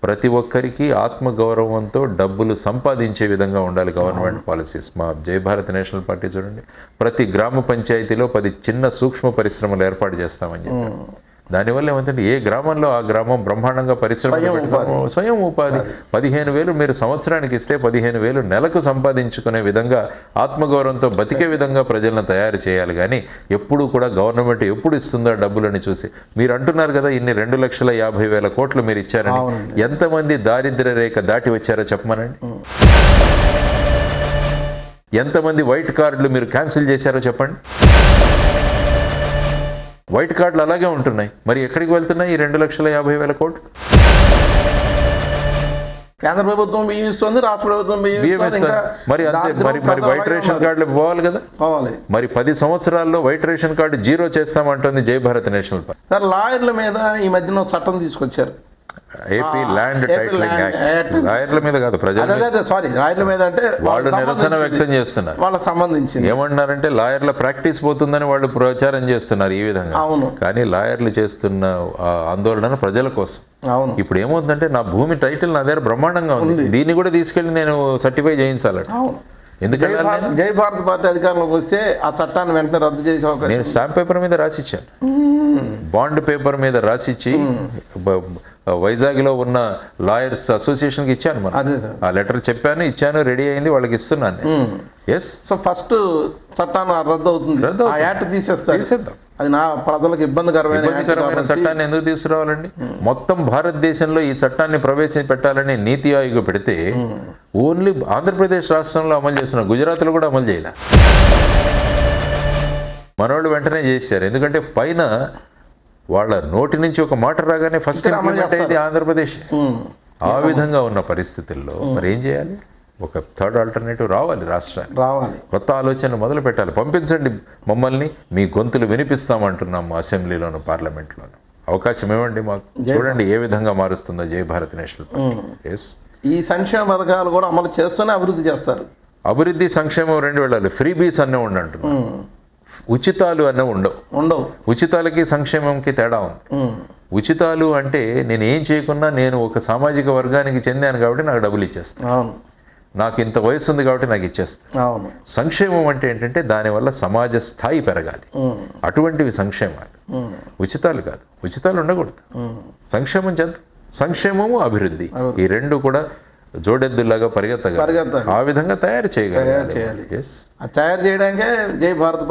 ప్రతి ఒక్కరికి ఆత్మగౌరవంతో డబ్బులు సంపాదించే విధంగా ఉండాలి గవర్నమెంట్ పాలసీస్. మా జై భారత్ నేషనల్ పార్టీ చూడండి, ప్రతి గ్రామ పంచాయతీలో 10 చిన్న సూక్ష్మ పరిశ్రమలు ఏర్పాటు చేస్తామని చెప్పారు. దానివల్ల ఏమంటే ఏ గ్రామంలో ఆ గ్రామం బ్రహ్మాండంగా పరిశ్రమ స్వయం ఉపాధి 15,000 మీరు సంవత్సరానికి ఇస్తే 15,000 నెలకు సంపాదించుకునే విధంగా ఆత్మగౌరవంతో బతికే విధంగా ప్రజలను తయారు చేయాలి. కానీ ఎప్పుడు కూడా గవర్నమెంట్ ఎప్పుడు ఇస్తుందో డబ్బులని చూసి మీరు అంటున్నారు కదా ఇన్ని 2,50,000 కోట్లు మీరు ఇచ్చారని. ఎంతమంది దారిద్ర్య రేఖ దాటి వచ్చారో చెప్పమనండి. ఎంతమంది వైట్ కార్డులు మీరు క్యాన్సిల్ చేశారో చెప్పండి. వైట్ కార్డులు అలాగే ఉంటున్నాయి. మరి ఎక్కడికి వెళ్తున్నాయి ఈ 2,50,000 కోట్లు? కేంద్ర ప్రభుత్వం బియ్యం ఇస్తుంది, రాష్ట్ర ప్రభుత్వం బియ్యం ఇస్తుంది. మరి అంతే. మరి వైట్ రేషన్ కార్డులు పోవాలి కదా. పోవాలి. మరి 10 సంవత్సరాల్లో వైట్ రేషన్ కార్డు 0 చేస్తామంటుంది Jai Bharat national party. Sir లాయర్ల మీద ఈ మధ్యన చట్టం తీసుకొచ్చారు. AP land titling act. లాయర్ల మీద కాదు, ప్రజలు. సారీ, లాయర్ల మీద అంటే వాళ్ళు నిరసన వ్యక్తం చేస్తున్నారు. వాళ్ళకి సంబంధించి ఏమంటున్నారంటే లాయర్ల ప్రాక్టీస్ పోతుందని వాళ్ళు ప్రచారం చేస్తున్నారు ఈ విధంగా. అవును. కానీ లాయర్లు చేస్తున్న ఆందోళన ప్రజల కోసం. అవును. ఇప్పుడు ఏమవుతుందంటే నా భూమి టైటిల్ నా దగ్గర బ్రహ్మాండంగా ఉంది, దీన్ని కూడా తీసుకెళ్లి నేను సర్టిఫై చేయించాలి. ఎందుకంటే జై భారత్ పార్టీ అధికారంలోకి వస్తే ఆ చట్టాన్ని వెంటనే రద్దు చేసే అవకాశం. నేను స్టాంప్ పేపర్ మీద రాసిచ్చాను, బాండ్ పేపర్ మీద రాసిచ్చి వైజాగ్లో ఉన్న లాయర్స్ అసోసియేషన్కి ఇచ్చాను. ఆ లెటర్ చెప్పాను, ఇచ్చాను, రెడీ అయింది, వాళ్ళకి ఇస్తున్నాను. ఎస్. సో ఫస్ట్ చట్టాన్ని రద్దు అవుతుంది, ఆ యాక్ట్ తీసేద్దాం. అది నా ప్రజలకు ఇబ్బందికరమైన చట్టాన్ని ఎందుకు తీసుకురావాలండి? మొత్తం భారతదేశంలో ఈ చట్టాన్ని ప్రవేశపెట్టాలని నీతి ఆయోగ్ పెడితే ఓన్లీ ఆంధ్రప్రదేశ్ రాష్ట్రంలో అమలు చేస్తున్నారు, గుజరాత్లో కూడా అమలు చేయాలి. మనోళ్ళు వెంటనే చేశారు. ఎందుకంటే పైన వాళ్ళ నోటి నుంచి ఒక మాట రాగానే ఫస్ట్ ఇంప్లిమెంట్ అయింది ఆంధ్రప్రదేశ్. ఆ విధంగా ఉన్న పరిస్థితుల్లో మరి ఏం చేయాలి? ఒక థర్డ్ ఆల్టర్నేటివ్ రావాలి, రాష్ట్రానికి రావాలి, కొత్త ఆలోచన మొదలు పెట్టాలి. పంపించండి మమ్మల్ని, మీ గొంతులు వినిపిస్తామంటున్నాము అసెంబ్లీలోను, పార్లమెంట్లోను. అవకాశం ఇవ్వండి మాకు, చూడండి ఏ విధంగా మారుస్తుందో జై భారత్ నేషనల్ పార్టీ. ఎస్. ఈ సంక్షేమ పథకాలు కూడా అమలు చేస్తూనే అభివృద్ధి చేస్తారు. అభివృద్ధి సంక్షేమం 2 వెళ్ళాలి. ఫ్రీ బీస్ అన్నీ ఉండంటున్నాం, ఉచితాలు అన్న ఉండవు. ఉచితాలకి సంక్షేమంకి తేడా ఉంది. ఉచితాలు అంటే నేను ఏం చేయకున్నా నేను ఒక సామాజిక వర్గానికి చెందాను కాబట్టి నాకు డబ్బులు ఇచ్చేస్తాను, నాకు ఇంత వయసు ఉంది కాబట్టి నాకు ఇచ్చేస్తాను. సంక్షేమం అంటే ఏంటంటే దానివల్ల సమాజ స్థాయి పెరగాలి, అటువంటివి సంక్షేమాలు. ఉచితాలు కాదు, ఉచితాలు ఉండకూడదు. సంక్షేమం చేద్దాం. సంక్షేమము అభివృద్ధి ఈ 2 కూడా జోడెద్దులాగా పరిగెత్తగాలి. ఆ విధంగా తయారు చేయగలగాలి. తయారు చేయడానికే జై భారత్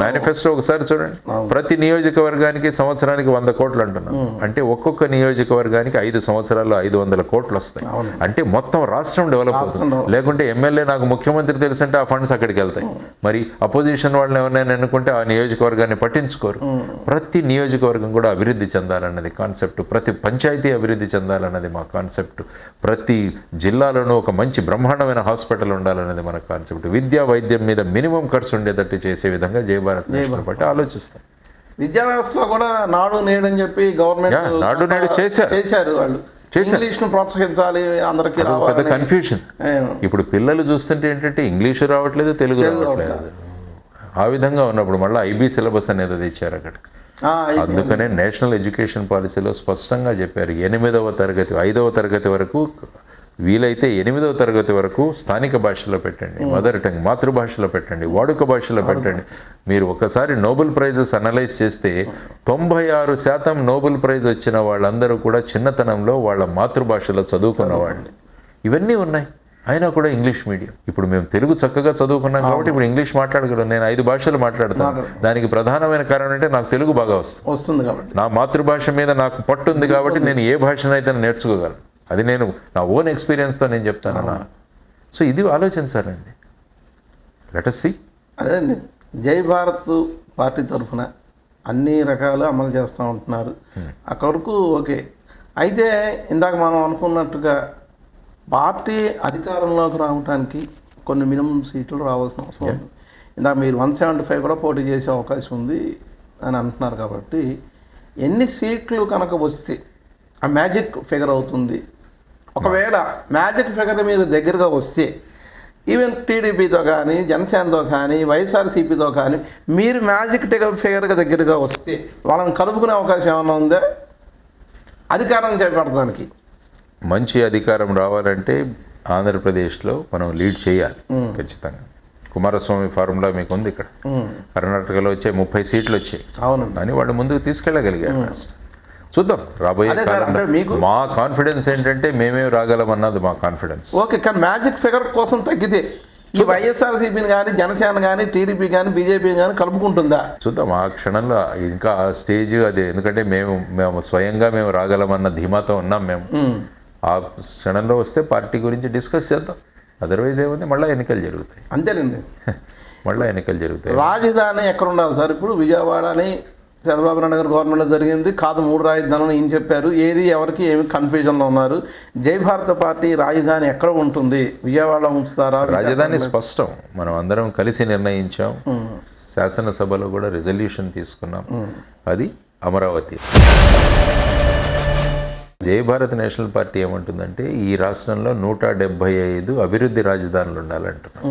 మేనిఫెస్టో ఒకసారి చూడండి. ప్రతి నియోజకవర్గానికి సంవత్సరానికి 100 కోట్లు అంటున్నాం. అంటే ఒక్కొక్క నియోజకవర్గానికి 5 సంవత్సరాల్లో 500 కోట్లు వస్తాయి. అంటే మొత్తం రాష్ట్రం డెవలప్ అవుతుంది. లేకుంటే ఎమ్మెల్యే నాకు ముఖ్యమంత్రి తెలుసంటే ఆ ఫండ్స్ అక్కడికి వెళ్తాయి. మరి అపోజిషన్ వాళ్ళని ఎవరైనా ఎన్నుకుంటే ఆ నియోజకవర్గాన్ని పట్టించుకోరు. ప్రతి నియోజకవర్గం కూడా అభివృద్ధి చెందాలన్నది కాన్సెప్ట్, ప్రతి పంచాయతీ అభివృద్ధి చెందాలన్నది మా కాన్సెప్ట్, ప్రతి జిల్లాలోనూ ఒక మంచి బ్రహ్మాండమైన హాస్పిటల్ ఉండాలన్నది మన కాన్సెప్ట్. విద్యా వైద్యం మీద మినిమం ఖర్చు ఉండేటట్టు చేసే విధంగా జై భారత్ నేషనల్ పార్టీ ఆలోచిస్తాం. విద్యా వ్యవస్థలో కూడా నాడు నేడు అని చెప్పి గవర్నమెంట్ నాడు నేడు చేశారు. వాళ్ళు ఇంగ్లీష్ను ప్రోత్సహించాలి, అందరికీ పెద్ద కన్ఫ్యూషన్. ఇప్పుడు పిల్లలు చూస్తుంటే ఏంటంటే ఇంగ్లీషు రావట్లేదు, తెలుగు రావట్లేదు. ఆ విధంగా ఉన్నప్పుడు మళ్ళీ IB సిలబస్ అనేది తెచ్చారు అక్కడ. అందుకనే నేషనల్ ఎడ్యుకేషన్ పాలసీలో స్పష్టంగా చెప్పారు 8వ తరగతి 5వ తరగతి వరకు, వీలైతే 8వ తరగతి వరకు స్థానిక భాషలో పెట్టండి, మదర్ టంగ్ మాతృభాషలో పెట్టండి, వాడుక భాషలో పెట్టండి. మీరు ఒకసారి నోబెల్ ప్రైజెస్ అనలైజ్ చేస్తే 96% నోబెల్ ప్రైజ్ వచ్చిన వాళ్ళందరూ కూడా చిన్నతనంలో వాళ్ళ మాతృభాషలో చదువుకున్న వాళ్ళు. ఇవన్నీ ఉన్నాయి, అయినా కూడా ఇంగ్లీష్ మీడియం. ఇప్పుడు మేము తెలుగు చక్కగా చదువుకున్నాం కాబట్టి ఇప్పుడు ఇంగ్లీష్ మాట్లాడగలను. నేను 5 భాషలు మాట్లాడతాను. దానికి ప్రధానమైన కారణం అంటే నాకు తెలుగు బాగా వస్తుంది కాబట్టి, నా మాతృభాష మీద నాకు పట్టు ఉంది కాబట్టి నేను ఏ భాషనైతే నేర్చుకోగలను. అది నేను నా ఓన్ ఎక్స్పీరియన్స్తో నేను చెప్తానన్నా. సో ఇది ఆలోచించాలండి. Let us see. అదేండి, జై భారత్ పార్టీ తరఫున అన్ని రకాలు అమలు చేస్తూ ఉంటున్నారు. అక్కడ వరకు ఓకే. అయితే ఇందాక మనం అనుకున్నట్టుగా పార్టీ అధికారంలోకి రావడానికి కొన్ని మినిమం సీట్లు రావాల్సిన అవసరం ఉంది. ఇందాక మీరు 175 కూడా పోటీ చేసే అవకాశం ఉంది అని అంటున్నారు. కాబట్టి ఎన్ని సీట్లు కనుక వస్తే ఆ మ్యాజిక్ ఫిగర్ అవుతుంది? ఒకవేళ మ్యాజిక్ ఫిగర్ మీరు దగ్గరగా వస్తే ఈవెన్ టీడీపీతో కానీ జనసేనతో కానీ వైఎస్ఆర్సీపీతో కానీ మీరు మ్యాజిక్ ఫిగర్గా దగ్గరగా వస్తే వాళ్ళని కలుపుకునే అవకాశం ఏమైనా ఉందా అధికారం చేపట్టడానికి? మంచి అధికారం రావాలంటే ఆంధ్రప్రదేశ్లో మనం లీడ్ చేయాలి ఖచ్చితంగా. కుమారస్వామి ఫార్ములా మీకు ఉంది ఇక్కడ. కర్ణాటకలో వచ్చే 30 సీట్లు వచ్చాయి. అవునండి. అని వాళ్ళు ముందుకు తీసుకెళ్ళగలిగారు రాష్ట్రం. చూద్దాం రాబోయే కాలంలో. మా కాన్ఫిడెన్స్ ఏంటంటే మేమే రాగలమన్నది మా కాన్ఫిడెన్స్. ఓకే, కానీ మ్యాజిక్ ఫిగర్ కోసం తగ్గితే ఈ వైఎస్ఆర్సీపీని కానీ జనసేన కానీ టీడీపీ కానీ బీజేపీ కానీ కలుపుకుంటుందా? చూద్దాం ఆ క్షణంలో. ఇంకా ఆ స్టేజ్ అది. ఎందుకంటే మేము స్వయంగా మేము రాగలమన్న ధీమాతో ఉన్నాం మేము. ఆ క్షణంలో వస్తే పార్టీ గురించి డిస్కస్ చేద్దాం. అదర్వైజ్ ఏముంది, మళ్ళీ ఎన్నికలు జరుగుతాయి. అంతేనండి, మళ్ళీ ఎన్నికలు జరుగుతాయి. రాజధాని ఎక్కడ ఉండాలి సార్? ఇప్పుడు విజయవాడ అని చంద్రబాబు నాయుడు గారు గవర్నమెంట్లో జరిగింది కాదు, 3 రాజధానులు ఏం చెప్పారు, ఏది ఎవరికి ఏమి కన్ఫ్యూజన్లో ఉన్నారు. జై భారత పార్టీ రాజధాని ఎక్కడ ఉంటుంది? విజయవాడ ఉంచుతారా? రాజధాని స్పష్టం, మనం అందరం కలిసి నిర్ణయించాం. శాసనసభలో కూడా రిజల్యూషన్ తీసుకున్నాం, అది అమరావతి. జై భారత్ నేషనల్ పార్టీ ఏమంటుందంటే ఈ రాష్ట్రంలో 175 అభివృద్ధి రాజధానులు ఉండాలంటున్నాం.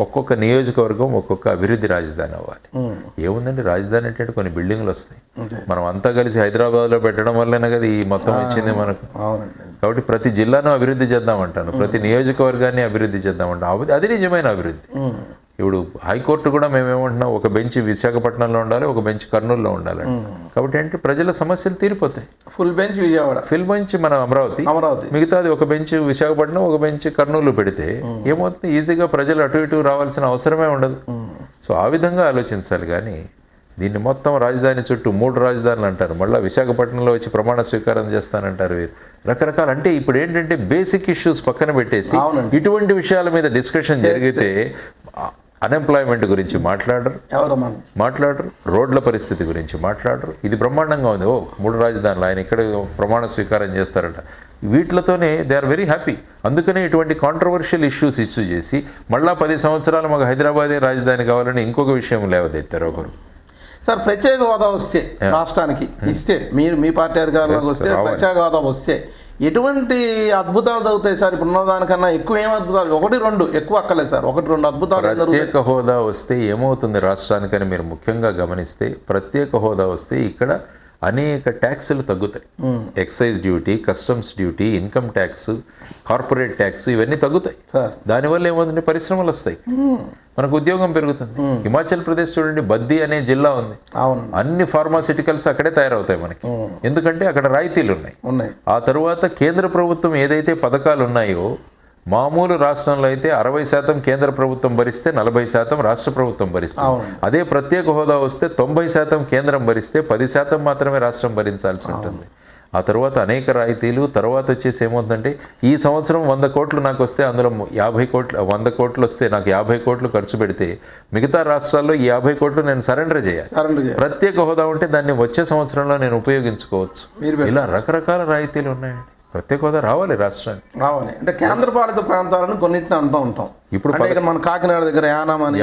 ఒక్కొక్క నియోజకవర్గం ఒక్కొక్క అభివృద్ధి రాజధాని అవ్వాలి. ఏముందండి, రాజధాని అంటే కొన్ని బిల్డింగ్లు వస్తాయి. మనం అంతా కలిసి హైదరాబాద్లో పెట్టడం వల్లనే కదా ఈ మొత్తం ఇచ్చింది మనకు. కాబట్టి ప్రతి జిల్లాను అభివృద్ధి చేద్దామంటాను, ప్రతి నియోజకవర్గాన్ని అభివృద్ధి చేద్దామంటాను. అది నిజమైన అభివృద్ధి. ఇప్పుడు హైకోర్టు కూడా మేమేమంటున్నాం, ఒక బెంచ్ విశాఖపట్నంలో ఉండాలి, ఒక బెంచ్ కర్నూలులో ఉండాలి. కాబట్టి ఏంటి, ప్రజల సమస్యలు తీరిపోతాయి. Full bench Vijayawada, full bench మన అమరావతి, మిగతాది ఒక బెంచ్ విశాఖపట్నం, ఒక బెంచ్ కర్నూలు పెడితే ఏమవుతుంది, ఈజీగా ప్రజలు అటు ఇటు రావాల్సిన అవసరమే ఉండదు. సో ఆ విధంగా ఆలోచించాలి. కానీ దీన్ని మొత్తం రాజధాని చుట్టూ 3 రాజధానులు అంటారు, మళ్ళీ విశాఖపట్నంలో వచ్చి ప్రమాణ స్వీకారం చేస్తానంటారు. రకరకాల అంటే ఇప్పుడు ఏంటంటే బేసిక్ ఇష్యూస్ పక్కన పెట్టేసి ఇటువంటి విషయాల మీద డిస్కషన్ జరిగితే అన్ఎంప్లాయ్మెంట్ గురించి మాట్లాడరు, రోడ్ల పరిస్థితి గురించి మాట్లాడరు. ఇది బ్రహ్మాండంగా ఉంది. 3 రాజధానులు ఆయన ఇక్కడ ప్రమాణ స్వీకారం చేస్తారట. వీటితోనే దే ఆర్ వెరీ హ్యాపీ. అందుకనే ఇటువంటి కాంట్రవర్షియల్ ఇష్యూస్ ఇష్యూ చేసి మళ్ళా 10 సంవత్సరాలు మాకు హైదరాబాదే రాజధాని కావాలని ఇంకొక విషయం లేవదెత్తారు ఒకరు. సార్, ప్రత్యేక హోదా వస్తే రాష్ట్రానికి ఇస్తే, మీరు మీ పార్టీ అధికారంలోకి వస్తే ప్రత్యేక హోదా వస్తే ఎటువంటి అద్భుతాలు జరుగుతాయి సార్? ఇప్పుడు ఉన్నదానికన్నా ఎక్కువ ఏం అద్భుతాలు? 1-2 ఎక్కువ అక్కలేదు సార్, 1-2 అద్భుతాలు. ప్రత్యేక హోదా వస్తే ఏమవుతుంది రాష్ట్రానికని మీరు ముఖ్యంగా గమనిస్తే, ప్రత్యేక హోదా వస్తే ఇక్కడ అనేక ట్యాక్సులు తగ్గుతాయి. Excise duty, customs duty, income tax, corporate tax ఇవన్నీ తగ్గుతాయి. దానివల్ల ఏమవుతుంది, పరిశ్రమలు వస్తాయి, మనకు ఉద్యోగం పెరుగుతుంది. హిమాచల్ ప్రదేశ్ చూడండి, బద్దీ అనే జిల్లా ఉంది, అన్ని ఫార్మాసిటికల్స్ అక్కడే తయారవుతాయి మనకి. ఎందుకంటే అక్కడ రాయితీలు ఉన్నాయి. ఆ తరువాత కేంద్ర ప్రభుత్వం ఏదైతే పథకాలు ఉన్నాయో, మామూలు రాష్ట్రంలో అయితే 60% కేంద్ర ప్రభుత్వం భరిస్తే 40% రాష్ట్ర ప్రభుత్వం భరిస్తుంది. అదే ప్రత్యేక హోదా వస్తే 90% కేంద్రం భరిస్తే 10% మాత్రమే రాష్ట్రం భరించాల్సి ఉంటుంది. ఆ తర్వాత అనేక రాయితీలు. తర్వాత వచ్చేసి ఏమవుతుందంటే, ఈ సంవత్సరం 100 కోట్లు నాకు వస్తే అందులో 100 కోట్లు వస్తే నాకు 50 కోట్లు ఖర్చు పెడితే మిగతా రాష్ట్రాల్లో ఈ 50 కోట్లు నేను సరెండర్ చేయాలి. ప్రత్యేక హోదా ఉంటే దాన్ని వచ్చే సంవత్సరంలో నేను ఉపయోగించుకోవచ్చు. ఇలా రకరకాల రాయితీలు ఉన్నాయండి. ప్రత్యేక హోదా రావాలి, రాష్ట్రానికి రావాలి. అంటే కేంద్రపాలిత ప్రాంతాలను కొన్నిటిని అంటూ ఉంటాం. ఇప్పుడు మన కాకినాడ దగ్గర యానాం అని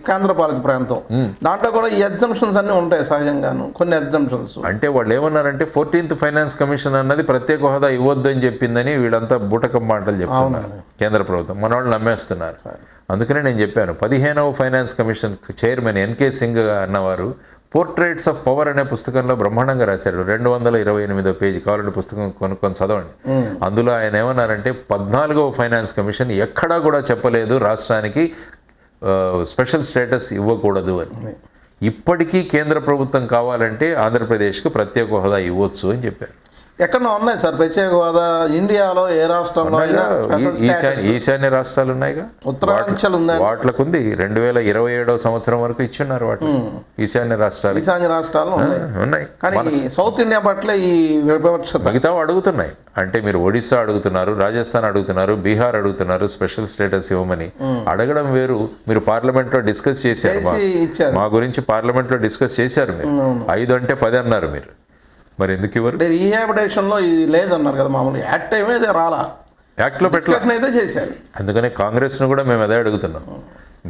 కేంద్రపాలిత ప్రాంతం, దాంట్లో కూడా ఈ ఎగ్జంప్షన్స్ అన్ని ఉంటాయి సహజంగాను, కొన్ని ఎగ్జంప్షన్స్. అంటే వాళ్ళు ఏమన్నారంటే 14th ఫైనాన్స్ కమిషన్ అన్నది ప్రత్యేక హోదా ఇవ్వద్దు అని చెప్పిందని వీళ్ళంతా బూటకం మాటలు చెప్తున్నారు. కేంద్ర ప్రభుత్వం మన వాళ్ళు నమ్మేస్తున్నారు. అందుకనే నేను చెప్పాను, 15వ finance commission chairman NK Singh అన్నవారు పోర్ట్రేట్స్ ఆఫ్ పవర్ అనే పుస్తకంలో బ్రహ్మాండంగా రాశాడు. 228వ పేజీ, కావాలంటే పుస్తకం కొనుక్కొని చదవండి. అందులో ఆయన ఏమన్నారంటే 14వ ఫైనాన్స్ కమిషన్ ఎక్కడా కూడా చెప్పలేదు రాష్ట్రానికి స్పెషల్ స్టేటస్ ఇవ్వకూడదు అని. ఇప్పటికీ కేంద్ర ప్రభుత్వం కావాలంటే ఆంధ్రప్రదేశ్కి ప్రత్యేక హోదా ఇవ్వచ్చు అని చెప్పారు. ఎక్కడ ఉన్నాయి సార్ ప్రత్యేక హోదా? ఇండియాలో ఏ రాష్ట్రంలో? ఈశాన్య రాష్ట్రాలు ఉన్నాయిగా, ఉత్తరాంచల్ ఉంది, వాటికి ఉంది. 2027వ సంవత్సరం వరకు ఇచ్చున్నారు వాటి ఈశాన్య రాష్ట్రాలు ఉన్నాయి. కానీ సౌత్ ఇండియా పట్ల ఈ వివక్షత మిగతా అడుగుతున్నాయి. అంటే మీరు ఒడిస్సా అడుగుతున్నారు, రాజస్థాన్ అడుగుతున్నారు, బీహార్ అడుగుతున్నారు స్పెషల్ స్టేటస్ ఇవ్వమని. అడగడం వేరు, మీరు పార్లమెంట్ లో డిస్కస్ చేశారు, మా గురించి పార్లమెంట్ లో డిస్కస్ చేశారు. మీరు 5 అంటే 10 అన్నారు మీరు. మరి ఎందుకు ఇవ్వరు? రీహాబిటేషన్లో ఇది లేదన్నారు కదా, మామూలు యాక్ట్ ఏమైతే రాలా, యాక్ట్లో పెట్టలేదు చేశారు. అందుకనే కాంగ్రెస్ను కూడా మేము అదే అడుగుతున్నాం.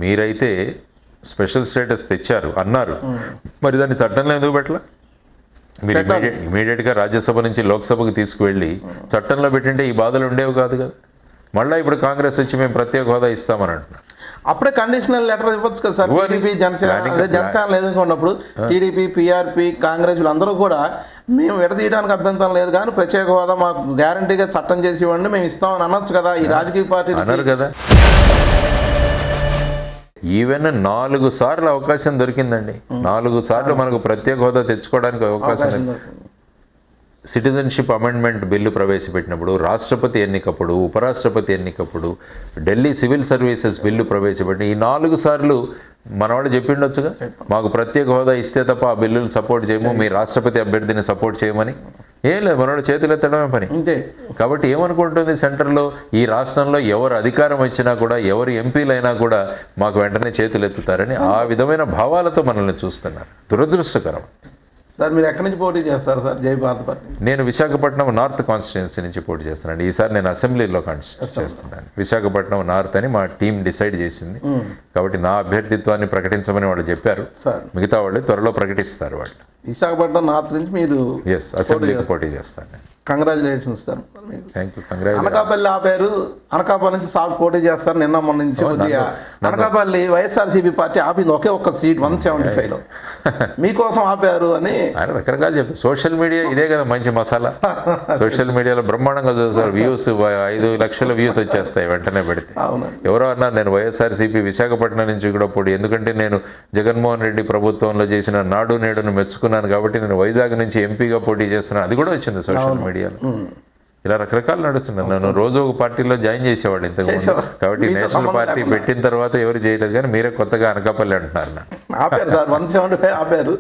మీరైతే స్పెషల్ స్టేటస్ తెచ్చారు అన్నారు, మరి దాన్ని చట్టంలో ఎందుకు పెట్టలా? మీరు ఇమీడియట్గా రాజ్యసభ నుంచి లోక్సభకు తీసుకువెళ్ళి చట్టంలో పెట్టింటే ఈ బాధలు ఉండేవి కాదు కదా. మళ్ళీ ఇప్పుడు కాంగ్రెస్ వచ్చి మేము ప్రత్యేక హోదా ఇస్తామని అంటున్నాం. అప్పుడే కండిషనల్ లెటర్ ఇవ్వచ్చు కదా సార్. టీడీపీ జనసేన లేదనుకున్నప్పుడు టీడీపీ, పీఆర్పీ, కాంగ్రెస్ వీళ్ళందరూ కూడా మేము విడదీయడానికి అభ్యంతరం లేదు, కానీ ప్రత్యేక హోదా మాకు గ్యారంటీగా చట్టం చేసి ఇవ్వండి మేము ఇస్తామని అనొచ్చు కదా. ఈ రాజకీయ పార్టీ అన్నారు కదా. ఈవెన్ 4 సార్లు అవకాశం దొరికిందండి. 4 సార్లు మనకు ప్రత్యేక హోదా తెచ్చుకోవడానికి అవకాశం. సిటిజన్షిప్ అమెండ్మెంట్ బిల్లు ప్రవేశపెట్టినప్పుడు, రాష్ట్రపతి ఎన్నికప్పుడు, ఉపరాష్ట్రపతి ఎన్నికప్పుడు, ఢిల్లీ సివిల్ సర్వీసెస్ బిల్లు ప్రవేశపెట్టి ఈ 4 సార్లు మనవాడు చెప్పిండొచ్చుగా, మాకు ప్రత్యేక హోదా ఇస్తే తప్ప ఆ బిల్లులు సపోర్ట్ చేయము, మీ రాష్ట్రపతి అభ్యర్థిని సపోర్ట్ చేయమని. ఏం లేదు, మనవాడు చేతులు ఎత్తడమే పని. కాబట్టి ఏమనుకుంటుంది సెంటర్లో, ఈ రాష్ట్రంలో ఎవరు అధికారం వచ్చినా కూడా, ఎవరు ఎంపీలైనా కూడా మాకు వెంటనే చేతులు ఎత్తుతారని ఆ విధమైన భావాలతో మనల్ని చూస్తున్నారు. దురదృష్టకరం. సార్ మీరు ఎక్కడి నుంచి పోటీ చేస్తారు సార్ జై భారత్ పార్టీ? నేను విశాఖపట్నం నార్త్ కాన్స్టిట్యున్సీ నుంచి పోటీ చేస్తున్నాను. ఈసారి నేను అసెంబ్లీలో కాన్స్టిట్యూట్ చేస్తున్నాను. విశాఖపట్నం నార్త్ అని మా టీం డిసైడ్ చేసింది. కాబట్టి నా అభ్యర్థిత్వాన్ని ప్రకటించమని వాళ్ళు చెప్పారు. మిగతా వాళ్ళు త్వరలో ప్రకటిస్తారు. వాళ్ళు విశాఖపట్నం నార్త్ నుంచి మీరు అసెంబ్లీకి పోటీ చేస్తాను. Congratulations sir. Thank you. Anakapalli ఆపారు, అనకాపల్లి నుంచి సార్ పోటీ చేస్తారు. నిన్న మొన్న నుంచి కొద్దిగా అనకాపల్లి వైఎస్ఆర్సీపీ పార్టీ ఆపింది ఒకే ఒక్క సీట్ 175లో. మీకోసం ఆపారు అని ఆయన రకరకాలు చెప్తారు. సోషల్ మీడియా ఇదే కదా మంచి మసాలా. సోషల్ మీడియాలో బ్రహ్మాండంగా చూస్తారు. వ్యూస్ 5 లక్షల వ్యూస్ వచ్చేస్తాయి వెంటనే పెడితే. ఎవరో అన్నారు నేను వైఎస్ఆర్సీపీ విశాఖపట్నం నుంచి కూడా పోటీ, ఎందుకంటే నేను జగన్మోహన్ రెడ్డి ప్రభుత్వంలో చేసిన నాడు నేడును మెచ్చుకున్నాను కాబట్టి నేను వైజాగ్ నుంచి ఎంపీగా పోటీ చేస్తున్నాను. అది కూడా వచ్చింది సోషల్ మీడియాలో. ఇలా రకరకాలు నడుస్తున్నాను. నన్ను రోజు ఒక పార్టీలో జాయిన్ చేసేవాళ్ళు ఇంతకుముందు. కాబట్టి నేషనల్ పార్టీ పెట్టిన తర్వాత ఎవరు చేయలేదు, కానీ మీరే కొత్తగా అనకాపల్లి అంటున్నారు. ఆపారు సార్ 175 ఆపారు.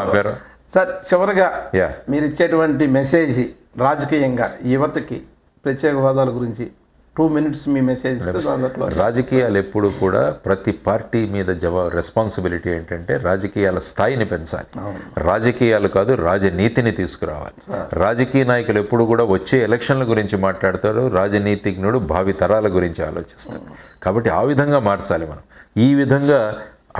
ఆపారు సార్. చివరిగా మీరు ఇచ్చేటువంటి మెసేజ్ రాజకీయంగా యువతకి ప్రత్యేక హోదాల గురించి 2 minutes మీ మెసేజ్ ఇస్తే. రాజకీయాలు ఎప్పుడు కూడా ప్రతి పార్టీ మీద రెస్పాన్సిబిలిటీ ఏంటంటే రాజకీయాల స్థాయిని పెంచాలి. రాజకీయాలు కాదు, రాజనీతిని తీసుకురావాలి. రాజకీయ నాయకులు ఎప్పుడు కూడా వచ్చే ఎలక్షన్ల గురించి మాట్లాడతాడు, రాజనీతిజ్ఞుడు భావి తరాల గురించి ఆలోచిస్తాడు. కాబట్టి ఆ విధంగా మార్చాలి మనం. ఈ విధంగా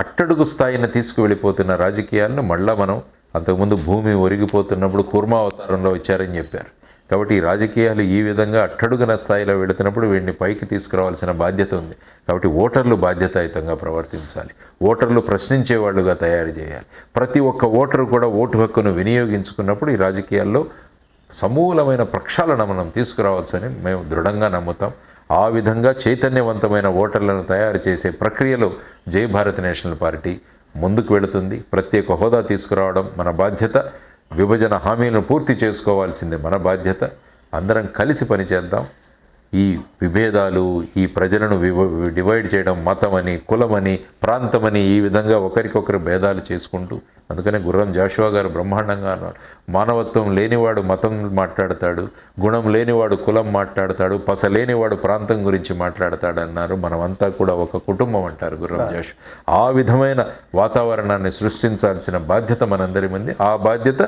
అట్టడుగు స్థాయిని తీసుకువెళ్ళిపోతున్న రాజకీయాలను మళ్ళా మనం, అంతకుముందు భూమి ఒరిగిపోతున్నప్పుడు కూర్మావతారంలో వచ్చారని చెప్పారు. కాబట్టి ఈ రాజకీయాలు ఈ విధంగా అట్టడుగున స్థాయిలో వెళుతున్నప్పుడు వీడిని పైకి తీసుకురావాల్సిన బాధ్యత ఉంది. కాబట్టి ఓటర్లు బాధ్యతాయుతంగా ప్రవర్తించాలి. ఓటర్లు ప్రశ్నించేవాళ్ళుగా తయారు చేయాలి. ప్రతి ఒక్క ఓటరు కూడా ఓటు హక్కును వినియోగించుకున్నప్పుడు ఈ రాజకీయాల్లో సమూలమైన ప్రక్షాళన మనం తీసుకురావచ్చని మేము దృఢంగా నమ్ముతాం. ఆ విధంగా చైతన్యవంతమైన ఓటర్లను తయారు చేసే ప్రక్రియలో జై భారత్ నేషనల్ పార్టీ ముందుకు వెళుతుంది. ప్రత్యేక హోదా తీసుకురావడం మన బాధ్యత. విభజన హామీలను పూర్తి చేసుకోవాల్సిందే మన బాధ్యత. అందరం కలిసి పనిచేద్దాం. ఈ విభేదాలు, ఈ ప్రజలను డివైడ్ చేయడం, మతమని, కులమని, ప్రాంతమని, ఈ విధంగా ఒకరికొకరు భేదాలు చేసుకుంటూ, అందుకనే గుర్రం జాషువా గారు బ్రహ్మాండంగా అన్నాడు, మానవత్వం లేనివాడు మతం మాట్లాడతాడు, గుణం లేనివాడు కులం మాట్లాడతాడు, పస లేనివాడు ప్రాంతం గురించి మాట్లాడతాడు అన్నారు. మనమంతా కూడా ఒక కుటుంబం అంటారు గుర్రం జాషువా. ఆ విధమైన వాతావరణాన్ని సృష్టించాల్సిన బాధ్యత మనందరి మంది. ఆ బాధ్యత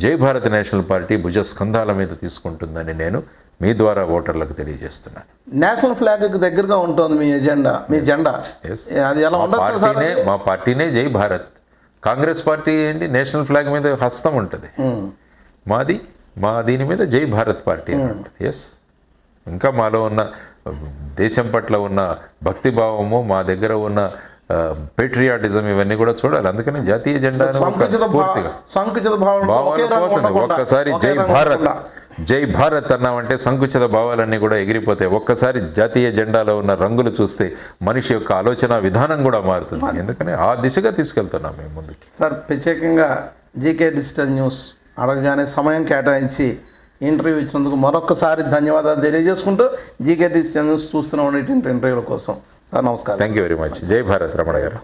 జై భారత్ నేషనల్ పార్టీ భుజస్కంధాల మీద తీసుకుంటుందని నేను మీ ద్వారా ఓటర్లకు తెలియజేస్తున్నాను. నేషనల్ ఫ్లాగ్కి దగ్గరగా ఉంటుంది మీ ఎజెండా, మీ జెండా. అది ఎలా ఉంటుంది? మా పార్టీనే జై భారత్. కాంగ్రెస్ పార్టీ ఏంటి, నేషనల్ ఫ్లాగ్ మీద హస్తం ఉంటుంది. మా దీని మీద జై భారత్ పార్టీ అని ఉంటుంది. ఎస్, ఇంకా మాలో ఉన్న దేశం పట్ల ఉన్న భక్తిభావము, మా దగ్గర ఉన్న పేట్రియాటిజం, ఇవన్నీ కూడా చూడాలి. అందుకని జాతీయ జెండా ఒక్కసారి జై భారత్ అన్నామంటే సంకుచిత భావాలన్నీ కూడా ఎగిరిపోతాయి. ఒక్కసారి జాతీయ జెండాలో ఉన్న రంగులు చూస్తే మనిషి యొక్క ఆలోచన విధానం కూడా మారుతుంది. ఎందుకని ఆ దిశగా తీసుకెళ్తున్నాం మేము ముందుకి. సార్, ప్రత్యేకంగా జీకే డిజిటల్ న్యూస్ అడగగానే సమయం కేటాయించి ఇంటర్వ్యూ ఇచ్చినందుకు మరొకసారి ధన్యవాదాలు తెలియజేసుకుంటూ జీకే డిజిటల్ న్యూస్ చూస్తున్న ఇంటర్వ్యూల కోసం సార్ నమస్కారం. Thank you very much. జై భారత్ రమణ గారు.